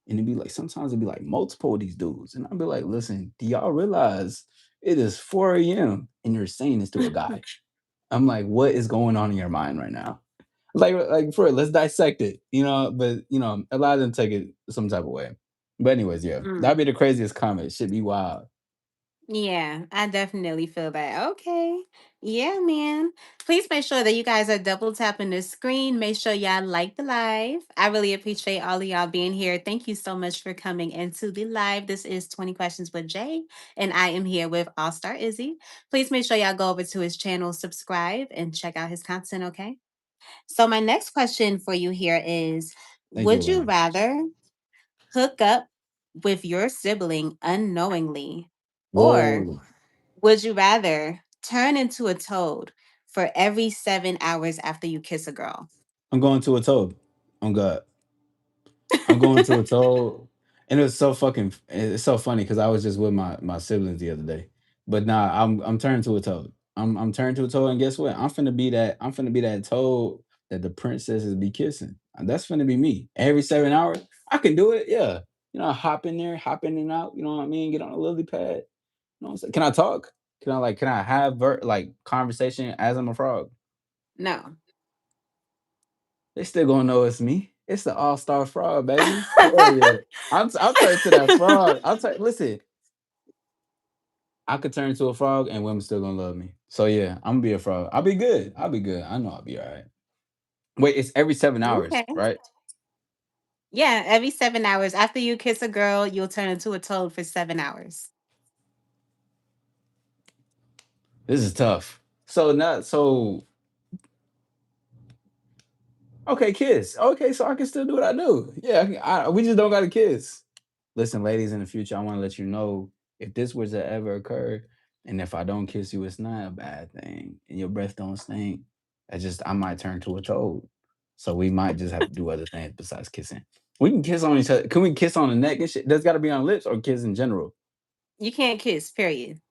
and it'd be like sometimes it'd be like multiple of these dudes. And I'll be like, listen, do y'all realize it is 4 a.m. and you're saying this to a guy? I'm like, what is going on in your mind right now? Like for real, let's dissect it, but a lot of them take it some type of way. But anyways, yeah, Mm. that'd be the craziest comment. Should be wild. Yeah, I definitely feel that. Okay. Yeah, man. Please make sure that you guys are double tapping the screen. Make sure y'all like the live. I really appreciate all of y'all being here. Thank you so much for coming into the live. This is 20 Questions with Jay, and I am here with All Star Izzy. Please make sure y'all go over to his channel, subscribe, and check out his content, okay? So, my next question for you here is: Thank you, would you Lana. rather hook up with your sibling unknowingly? Or Whoa. would you rather turn into a toad for every 7 hours after you kiss a girl? I'm going to a toad. On God. I'm going to a toad. And it's so funny because I was just with my siblings the other day. But nah, I'm turned to a toad. I'm turned to a toad, and guess what? I'm finna be that toad that the princesses be kissing. That's finna be me. Every 7 hours. I can do it, yeah. Hop in there, hop in and out, you know what I mean? Get on a lily pad. You know what I'm saying? Can I talk? Can I have like conversation as I'm a frog? No. They still gonna know it's me. It's the all-star frog, baby. Hell yeah. I'll turn to that frog. Listen, I could turn into a frog and women still gonna love me. So yeah, I'm gonna be a frog. I'll be good. I'll be good. I know I'll be all right. Wait, it's every 7 hours, Okay. right? Yeah, every 7 hours. After you kiss a girl, you'll turn into a toad for 7 hours. This is tough. So okay, kiss. Okay, so I can still do what I do. Yeah, we just don't gotta kiss. Listen, ladies, in the future, I want to let you know if this was to ever occur, and if I don't kiss you, it's not a bad thing, and your breath don't stink. I might turn to a toad. So we might just have to do other things besides kissing. We can kiss on each other. Can we kiss on the neck and shit? Does got to be on lips or kiss in general? You can't kiss, period.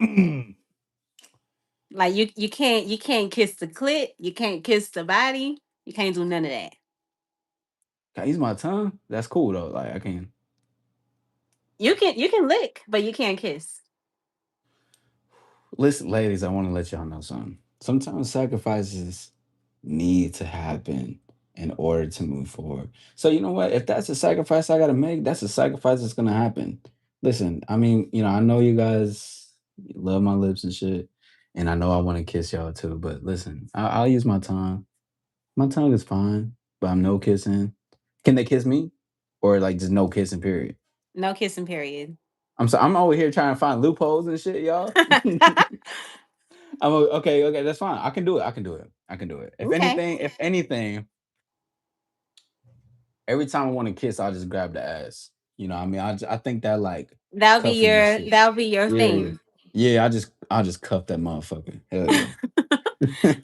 Can Like you can't kiss the clit, you can't kiss the body, you can't do none of that. I use my tongue? That's cool though. Like I can. You can lick, but you can't kiss. Listen, ladies, I want to let y'all know something. Sometimes sacrifices need to happen in order to move forward. So you know what? If that's a sacrifice I gotta make, that's a sacrifice that's gonna happen. Listen, I mean, I know you guys love my lips and shit, and I know I want to kiss y'all too. But listen, I'll use my tongue. My tongue is fine, but I'm no kissing. Can they kiss me, or like just no kissing? Period. No kissing, period. I'm over here trying to find loopholes and shit, y'all. Okay, okay, that's fine. I can do it. I can do it. I can do it. Okay. If anything, every time I want to kiss, I'll just grab the ass. You know, what I mean, I think that like cuffing and shit. That'll be your Yeah, thing. yeah. I'll just cuff that motherfucker. Hell yeah.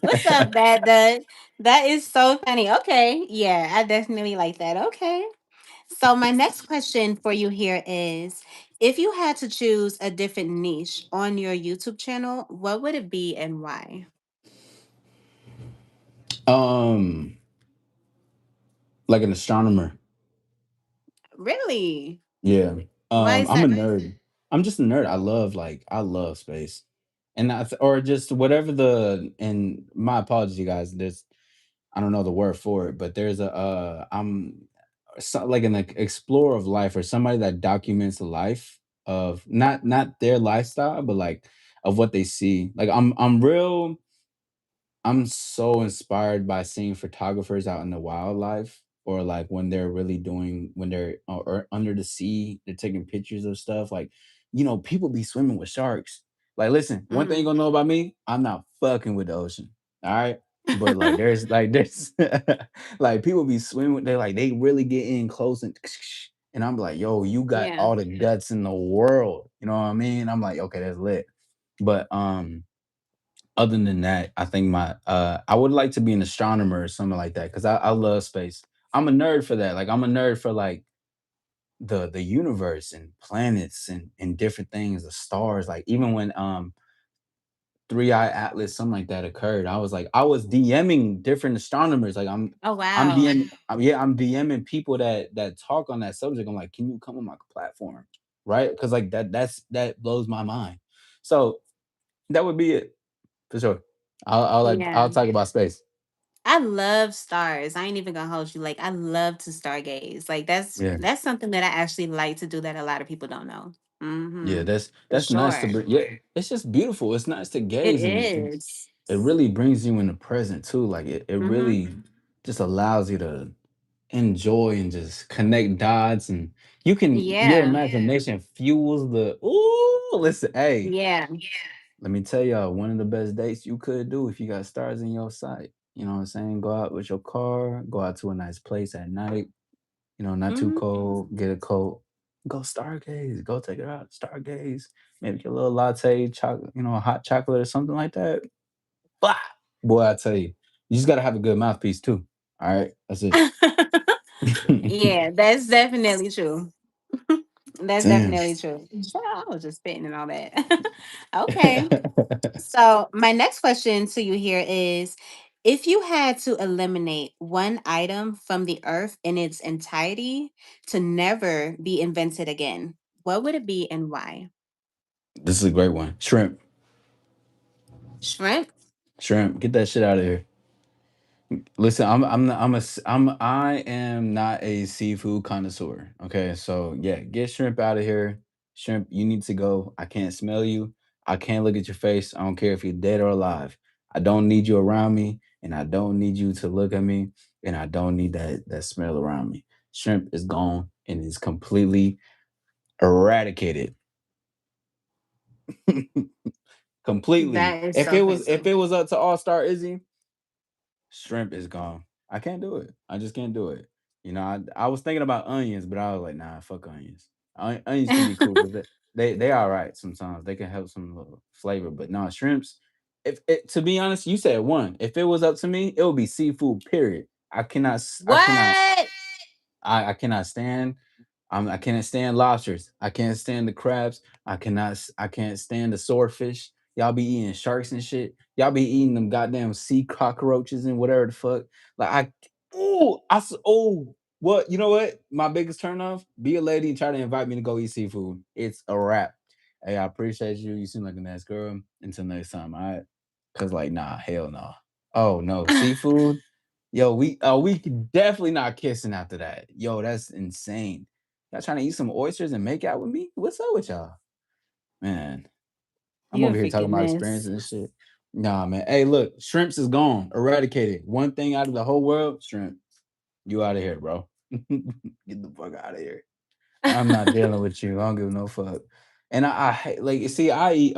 What's up, Bad Dud? That is so funny. Okay. Yeah, I definitely like that. Okay. So, my next question for you here is, if you had to choose a different niche on your YouTube channel, what would it be and why? um, like an astronomer. Really? Yeah. Why is I'm that? a nerd. I'm just a nerd. I love space. And or just whatever and my apologies, you guys. There's I don't know the word for it, but there's I'm like an explorer of life or somebody that documents the life of not their lifestyle, but like of what they see. Like I'm so inspired by seeing photographers out in the wildlife or like when they're really doing when they're or under the sea, they're taking pictures of stuff. Like, people be swimming with sharks. Like, listen, one thing you Mm. gonna know about me, I'm not fucking with the ocean. All right. But there's like people be swimming, they're like they really get in close and I'm like, yo, you got Yeah. all the guts in the world. You know what I mean? I'm like, okay, that's lit. But other than that, I think I would like to be an astronomer or something like that because I love space. I'm a nerd for that. Like I'm a nerd for like the universe and planets and different things, the stars. Like even when Three Eye Atlas, something like that occurred, I was DMing different astronomers. Like Oh, I'm wow. DM yeah, I'm DMing people that talk on that subject. I'm like, can you come on my platform? Right? Because like that blows my mind. So that would be it. For sure. I'll Yeah. talk about space. I love stars. I ain't even gonna hold you. Like, I love to stargaze. Like, Yeah. that's something that I actually like to do that a lot of people don't know. Yeah, Mm-hmm. For that's nice to sure. bring. Yeah, it's just beautiful. It's nice to It gaze and is. it really brings you in the present too. Like it Mm-hmm. really just allows you to enjoy and just connect dots and your Yeah. imagination fuels the listen, hey, Yeah. let me tell y'all one of the best dates you could do if you got stars in your sight. You know what I'm saying? Go out with your car, go out to a nice place at night. Not too Mm-hmm. cold, get a coat, go stargaze, go take it out, stargaze, maybe get a little latte, chocolate, a hot chocolate or something like that. Blah! Boy, I tell you, you just gotta have a good mouthpiece too. All right, that's it. Yeah, that's definitely true. That's Damn. definitely true. Child, I was just spitting and all that. Okay. So, my next question to you here is, if you had to eliminate one item from the earth in its entirety to never be invented again, what would it be and why? This is a great one. Shrimp, Shrimp? shrimp, get that shit out of here. Listen, I am not a seafood connoisseur. Okay, so yeah, get shrimp out of here. Shrimp, you need to go. I can't smell you. I can't look at your face. I don't care if you're dead or alive. I don't need you around me, and I don't need you to look at me, and I don't need that smell around me. Shrimp is gone and is completely eradicated. Completely. That is so If crazy. it was up to All Star Izzy, shrimp is gone. I can't do it. I just can't do it. I was thinking about onions, but I was like, nah, fuck onions. Onions can be cool, but they all right sometimes. They can help some little flavor, but no shrimps. If it, to be honest, you said one. If it was up to me, it would be seafood. Period. I cannot What? I cannot stand I can't stand lobsters. I can't stand the crabs. I can't stand the swordfish. Y'all be eating sharks and shit. Y'all be eating them goddamn sea cockroaches and whatever the fuck. Like what you know what? My biggest turn off, be a lady and try to invite me to go eat seafood. It's a wrap. Hey, I appreciate you. You seem like a nice girl. Until next time, all right? Cause like nah, hell no. Oh no, seafood. Yo, we could definitely not kissing after that. Yo, that's insane. Y'all trying to eat some oysters and make out with me? What's up with y'all? Man, I'm You a over here talking freaking about mess. experiences and shit. Nah, man. Hey, look, shrimps is gone, eradicated. One thing out of the whole world, shrimp. You out of here, bro. Get the fuck out of here. I'm not dealing with you. I don't give no fuck. And I hate like see, I eat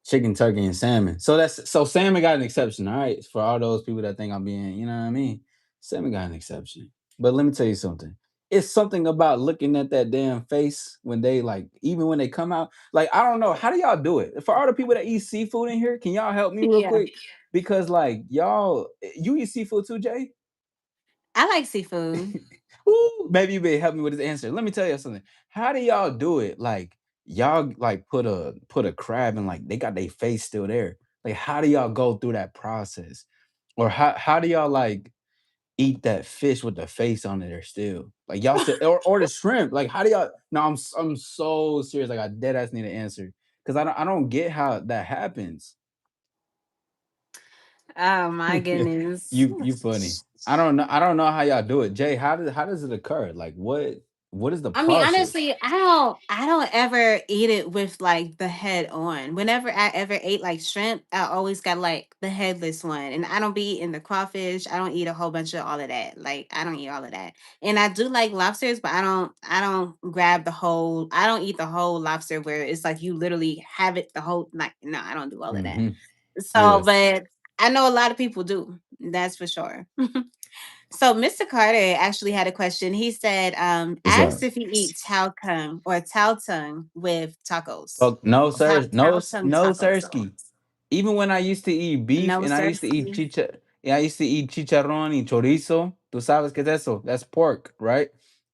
chicken, turkey, and salmon. So salmon got an exception, all right? For all those people that think I'm being, you know what I mean? Salmon got an exception. But let me tell you something. It's something about looking at that damn face when they like, even when they come out. Like, I don't know. How do y'all do it? For all the people that eat seafood in here, can y'all help me real Yeah. quick? Because like y'all, you eat seafood too, Jay? I like seafood. Ooh, maybe you may help me with this answer. Let me tell you something. How do y'all do it? Like y'all like put a crab and like they got their face still there. Like how do y'all go through that process? Or how do y'all like eat that fish with the face on it there still? Like y'all still or the shrimp. Like how do y'all no, I'm so serious. Like I dead ass need an answer. Because I don't get how that happens. Oh my goodness. You funny. I don't know how y'all do it. Jay, how does it occur? Like what is the I mean, process? honestly, I don't ever eat it with like the head on. Whenever I ever ate like shrimp, I always got like the headless one. And I don't be eating the crawfish. I don't eat a whole bunch of all of that. Like I don't eat all of that. And I do like lobsters, but I don't grab the whole I don't eat the whole lobster where it's like you literally have it the whole like no, I don't do all of that. Mhm. So, Yeah. but I know a lot of people do. That's for sure. So Mr. Carter actually had a question. He said, What's asked up? if you eat tao tongue or tao tongue with tacos. Oh, no, Tao, sir. No, tao tongue no, tacos. sirski. Even when I used to eat beef No, and I sir. used to eat yeah, I used to eat chicharrón y chorizo. Tú sabes qué es eso? That's pork, right?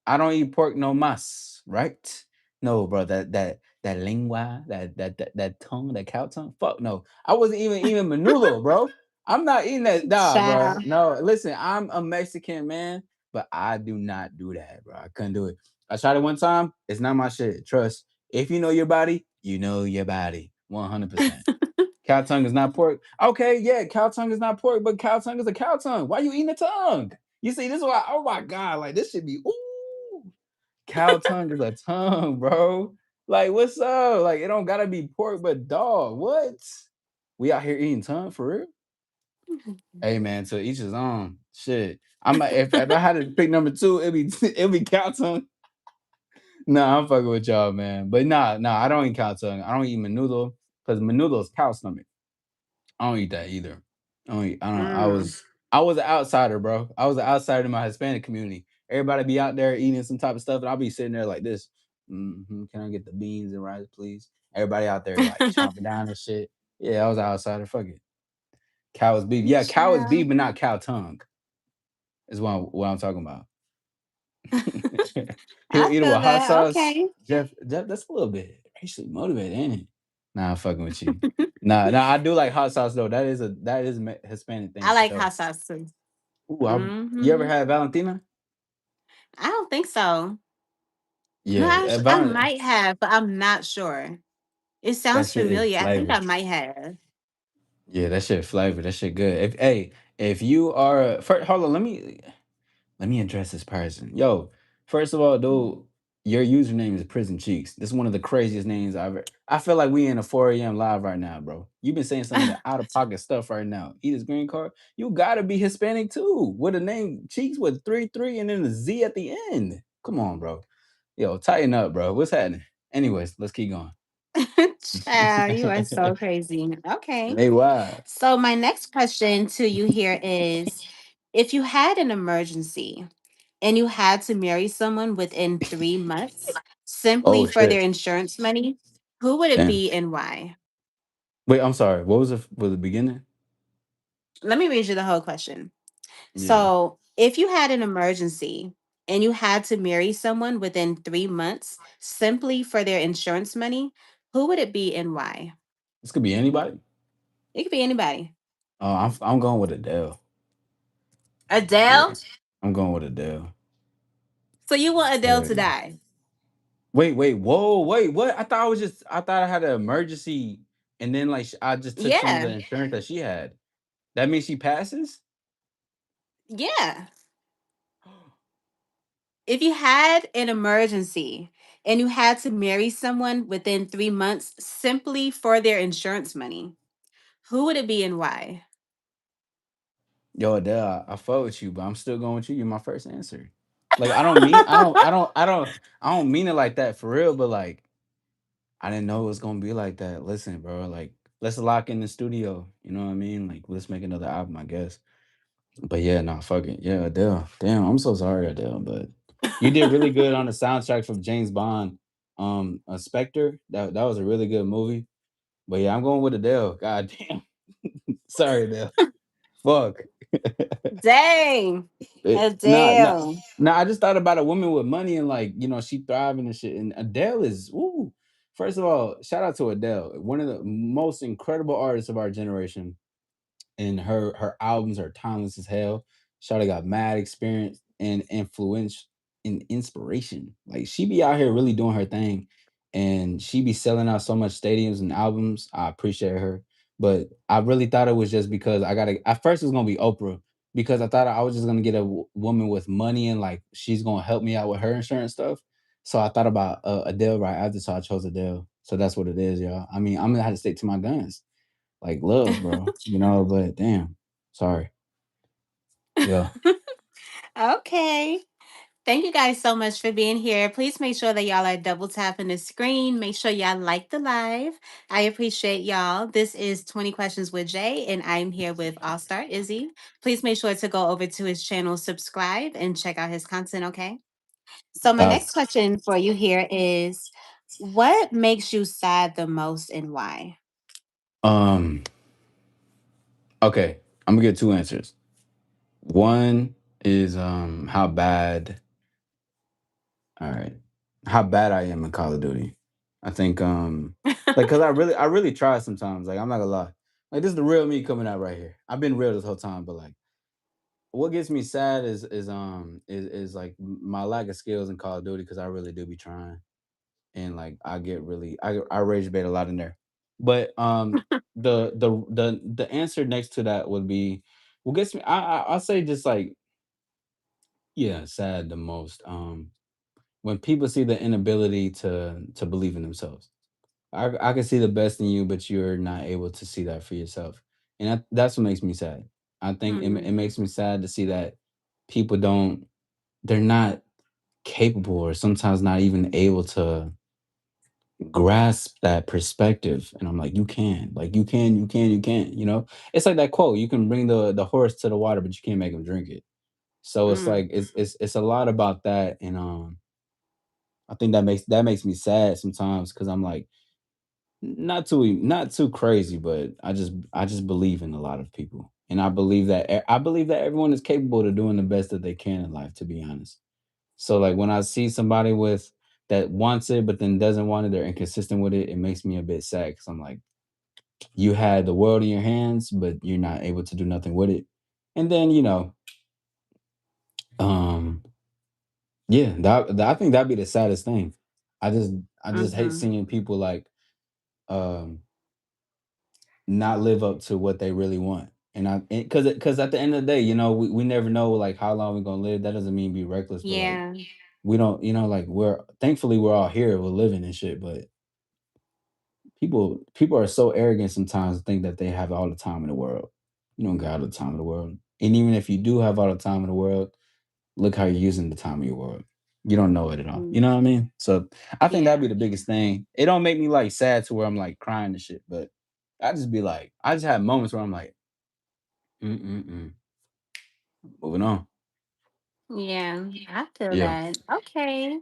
I don't eat pork no más, right? No, bro. That lengua, that tongue, that cow tongue. Fuck no. I wasn't even eating menudo, bro. I'm not eating that, nah, bro. Child. No, listen, I'm a Mexican man, but I do not do that, bro. I couldn't do it. I tried it one time. It's not my shit. Trust. If you know your body, you know your body. 100%. Cow tongue is not pork. Okay, yeah, cow tongue is not pork, but cow tongue is a cow tongue. Why you eating the tongue? You see, this is why, oh my God, like this should be, ooh. Cow tongue is a tongue, bro. Like, what's up? Like, it don't gotta be pork, but dog, what? We out here eating tongue for real? Hey man, to each his own. Shit. If I had to pick number two, it'd be it'd be cow tongue. Nah, I'm fucking with y'all, man. But nah, I don't eat cow tongue. I don't eat menudo because menudo is cow stomach. I don't eat that either. I don't. Mm. I was an outsider, bro. I was an outsider in my Hispanic community. Everybody be out there eating some type of stuff, and I'll be sitting there like this. Can I get the beans and rice, please? Everybody out there like chomping down and shit. Yeah, I was an outsider. Fuck it. Cow is beef. Yeah, cow is beef, Child. but not cow tongue. Is what I'm talking about. He'll I eat it feel with hot that. sauce. Okay. Jeff, that's a little bit racially motivated, ain't it? Nah, I'm fucking with you. Nah, I do like hot sauce though. That is a Hispanic thing I for like sure. hot sauce too. Ooh, you ever Hmm. had Valentina? I don't think so. No, Yeah, I might have, but I'm not sure. It that sounds shit is familiar. I think flavor. I might have. Yeah, that shit flavor. That shit good. If you are first, hold on, let me address this person. Yo, first of all, dude, your username is Prison Cheeks. This is one of the craziest names I've ever. I feel like we in a 4 a.m. live right now, bro. You've been saying some of the out of pocket stuff right now. Eat his green card. You gotta be Hispanic too. With a name Cheeks with 3 3 and then the Z at the end. Come on, bro. Yo, tighten up, bro. What's happening? Anyways, let's keep going. Child, you are so crazy. Okay. Hey, why? So my next question to you here is if you had an emergency and you had to marry someone within 3 months simply Oh for their shit. insurance money, who would it Damn. be and why? Wait, I'm sorry. What was the beginning? Let me read you the whole question. Yeah. So, if you had an emergency and you had to marry someone within 3 months simply for their insurance money, who would it be and why? This could be anybody. It could be anybody. Oh, I'm going with Adele. Yeah, Adele? I'm going with Adele. So, you want Adele Hell to yeah. die? Wait, whoa, wait, what? I thought I had an emergency, and then like I just took some of the Yeah. insurance that she had. That means she passes. Yeah. If you had an emergency and you had to marry someone within 3 months simply for their insurance money, who would it be and why? Yo, Adele, I fuck with you, but I'm still going with you. You're my first answer. Like I don't mean I don't mean it like that for real, but like I didn't know it was gonna be like that. Listen, bro, like let's lock in the studio. You know what I mean? Like let's make another album, I guess. But yeah, nah, fuck it. Yeah, Adele. Damn, I'm so sorry, Adele. But you did really good on the soundtrack from James Bond, Spectre. That was a really good movie. But yeah, I'm going with Adele. God damn. Sorry, Adele. Fuck. Dang. Nah, nah, Adele. nah. I just thought about a woman with money and like she thriving and shit. And Adele is ooh. First of all, shout out to Adele, one of the most incredible artists of our generation, and her albums are timeless as hell. Shawty got mad experience and influence and inspiration. Like she be out here really doing her thing, and she be selling out so much stadiums and albums. I appreciate her, but I really thought it was just because I got to. At first, it was gonna be Oprah because I thought I was just gonna get a woman with money and like she's gonna help me out with her insurance stuff. So I thought about Adele right after, so I chose Adele. So that's what it is, y'all. I mean, I'm gonna have to stick to my guns like love, bro. But damn, sorry. Yeah. Okay. Thank you guys so much for being here. Please make sure that y'all are double tapping the screen. Make sure y'all like the live. I appreciate y'all. This is 20 Questions with Jay, and I'm here with All Star Izzy. Please make sure to go over to his channel, subscribe, and check out his content, okay? So, my Uh, next question for you here is, what makes you sad the most and why? um. Okay, I'm gonna get two answers. One is how bad. All right, how bad I am in Call of Duty. I think like because I really try sometimes. Like I'm not gonna lie. Like this is the real me coming out right here. I've been real this whole time, but like what gets me sad is like my lack of skills in Call of Duty because I really do be trying. And like I get really I rage bait a lot in there. But the answer next to that would be what gets me I'll say just like yeah, sad the most. When people see the inability to believe in themselves. I can see the best in you, but you're not able to see that for yourself. And that's what makes me sad. I think it Mm, makes me sad to see that people don't they're not capable or sometimes not even able to grasp that perspective. And I'm like, you can, like you can, It's like that quote, you can bring the horse to the water, but you can't make him drink it. So it's mm, like it's a lot about that. And I think that makes me sad sometimes because I'm like not too crazy, but I just believe in a lot of people. And I believe that everyone is capable of doing the best that they can in life, to be honest. So like when I see somebody with that wants it but then doesn't want it, they're inconsistent with it, it makes me a bit sad because I'm like, you had the world in your hands, but you're not able to do nothing with it. And then, um, yeah, I think that'd be the saddest thing. I just I just hate mhm. seeing people like um not live up to what they really want. And because at the end of the day, we never know like how long we're gonna live. That doesn't mean be reckless, but like Yeah. we don't, like we're thankfully we're all here, we're living and shit, but people are so arrogant sometimes to think that they have all the time in the world. You don't got all the time in the world. And even if you do have all the time in the world, look how you're using the time of your world. You don't know it at all. You Mm, know what I mean? So I think that'd yeah. be the biggest thing. It don't make me like sad to where I'm like crying and shit, but I just have moments where I'm like, mm-mm-mm. Moving on. Yeah, I feel Yeah, that. Okay.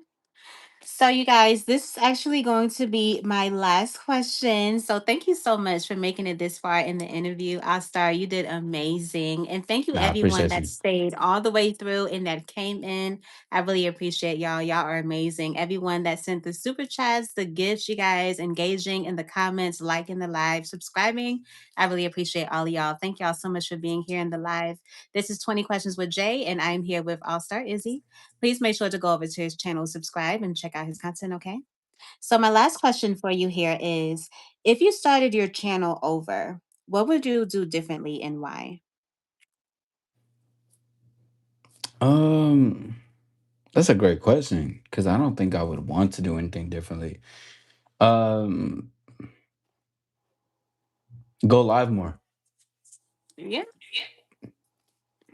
So, you guys, this is actually going to be my last question. So, thank you so much for making it this far in the interview. Star, you did amazing. And thank you, nah, I everyone appreciate that you. stayed all the way through and that came in. I really appreciate y'all. Y'all are amazing. Everyone that sent the super chats, the gifts, you guys engaging in the comments, liking the live, subscribing. I really appreciate all of y'all. Thank y'all so much for being here in the live. This is 20 Questions with Jay, and I'm here with All Star Izzy. Please make sure to go over to his channel, subscribe, and check out his content, okay? So, my last question for you here is, if you started your channel over, what would you do differently and why? Um, That's a great question because I don't think I would want to do anything differently. Um, go live more Yeah.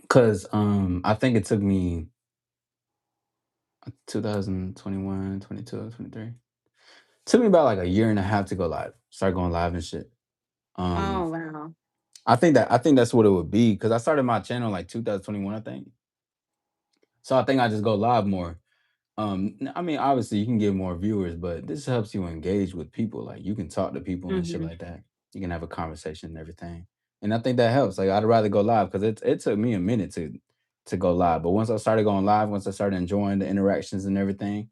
because I think it took me 2021, 22, 23. Took me about like a year and a half to go live. Start going live and shit. Um, Oh wow. I think that's what it would be because I started my channel like 2021, I think. So I think I just go live more. I mean, obviously you can get more viewers, but this helps you engage with people. Like you can talk to people and shit Hmm. like that. You can have a conversation and everything. And I think that helps. Like I'd rather go live because it took me a minute to go live. But once I started going live, once I started enjoying the interactions and everything,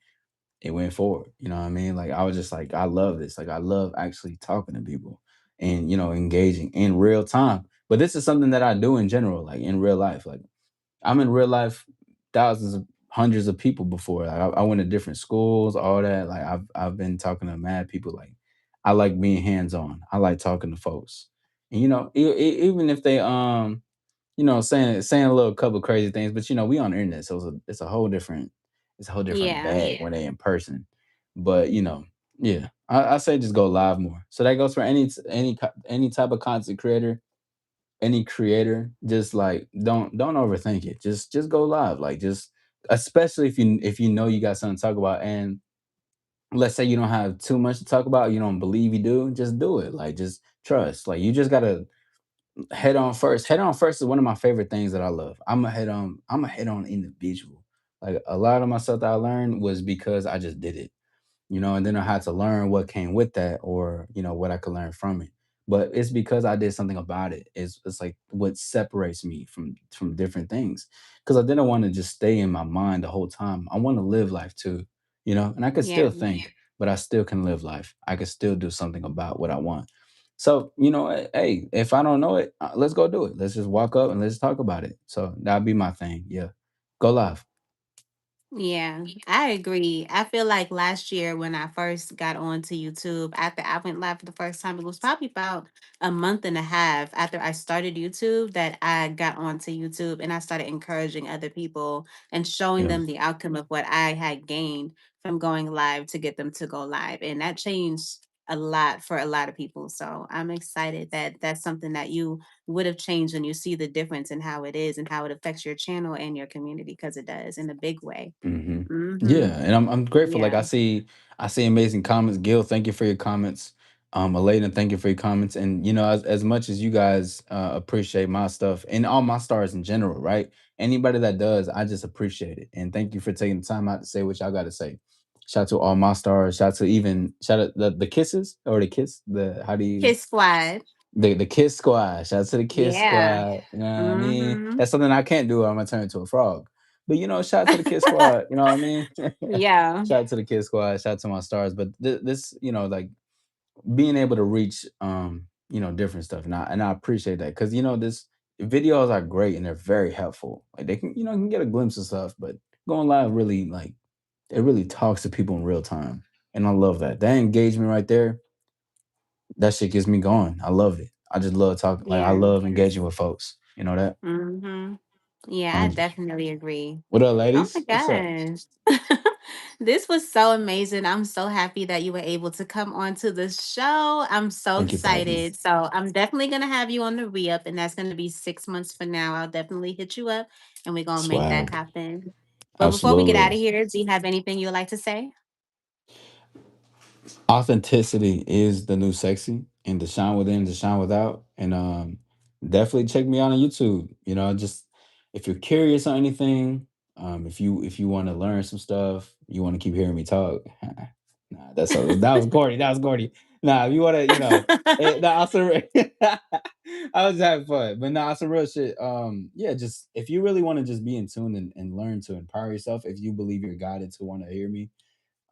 it went forward. You know what I mean? Like I was just like, I love this. Like I love actually talking to people and engaging in real time. But this is something that I do in general, like in real life. Like I'm in real life thousands of hundreds of people before. Like, I went to different schools, all that. Like I've been talking to mad people. Like I like being hands on. I like talking to folks. And even if they saying a little couple crazy things, but we on the internet, so it's a whole different Yeah. bag when they in person. But yeah, I say just go live more. So that goes for any type of content creator, any creator. Just like don't overthink it. Just go live. Like just especially if you know you got something to talk about, and let's say you don't have too much to talk about, you don't believe you do, just do it. Like just trust. Like you just gotta head on first. Head on first is one of my favorite things that I love. I'm a head on individual. Like a lot of my stuff that I learned was because I just did it, and then I had to learn what came with that, or what I could learn from it. But it's because I did something about it. It's like what separates me from different things. Because I didn't want to just stay in my mind the whole time. I want to live life too, and I could Yeah. still think, but I still can live life. I could still do something about what I want. So hey, if I don't know it, let's go do it. Let's just walk up and let's talk about it. So that'd be my thing. Yeah, go live. Yeah, I agree. I feel like last year when I first got onto YouTube, after I went live for the first time, it was probably about a month and a half after I started YouTube that I got onto YouTube and I started encouraging other people and showing Yeah. them the outcome of what I had gained from going live to get them to go live. And that changed a lot for a lot of people. So I'm excited that that's something that you would have changed and you see the difference in how it is and how it affects your channel and your community because it does in a big way. Yeah, Mhm. and I'm grateful. Like Yeah. I see amazing comments. Gil, thank you for your comments. Elena, thank you for your comments. And as much as you guys appreciate my stuff and all my stars in general, right? Anybody that does, I just appreciate it. And thank you for taking the time out to say what y'all got to say. Shout out to all my stars. Shout out the kisses or the kiss. The how do you Kiss Squad. the Kiss Squad. Shout out to the Kiss Yeah. Squad. You know what I mean? Mhm. That's something I can't do. Or I'm gonna turn into a frog. But shout out to the Kiss Squad. You know what I mean? Yeah. Shout out to the Kiss Squad. Shout out to my stars. But this, like being able to reach, different stuff, and I appreciate that because this videos are great and they're very helpful. Like they can, can get a glimpse of stuff, but going live really like it really talks to people in real time, and I love that. That engagement right there, that shit gets me going. I love it. I just love talking. Like I Yeah. love engaging with folks. You know that. Mhm. Yeah, I 100. definitely agree. What up, Oh my ladies? What's up? gosh. This was so amazing. I'm so happy that you were able to come on to the show. I'm so Thank you for having me. excited. So I'm definitely gonna have you on the re-up, and that's gonna be 6 months from now. I'll definitely hit you up and we're gonna make that Swag. happen. But before we get out Absolutely. of here, do you have anything you would like to say? Authenticity is the new sexy, and to shine within, to shine without. And definitely check me out on YouTube. Just if you're curious on anything, if you want to learn some stuff, you want to keep hearing me talk. Nah, that was Gordy. That was Gordy. Nah, if you want to, nah, also, I was having fun, but nah, some real shit. Yeah, just if you really want to just be in tune and learn to empower yourself, if you believe you're guided to want to hear me,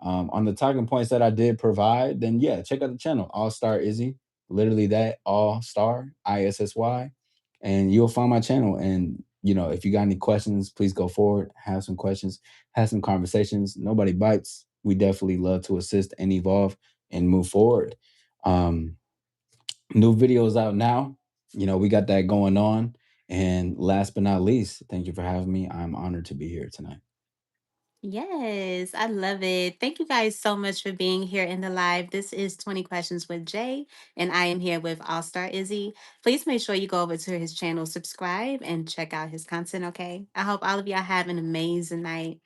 on the talking points that I did provide, then yeah, check out the channel, All Star Izzy. Literally that, All Star ISSY, and you'll find my channel. And if you got any questions, please go forward, have some questions, have some conversations. Nobody bites. We definitely love to assist and evolve and move forward. Um, New videos out now. We got that going on. And last but not least, thank you for having me. I'm honored to be here tonight. Yes, I love it. Thank you guys so much for being here in the live. This is 20 Questions with Jay, and I am here with All Star Izzy. Please make sure you go over to his channel, subscribe, and check out his content, okay? I hope all of y'all have an amazing night.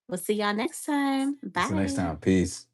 We'll see y'all next time. Until next Bye. time, peace.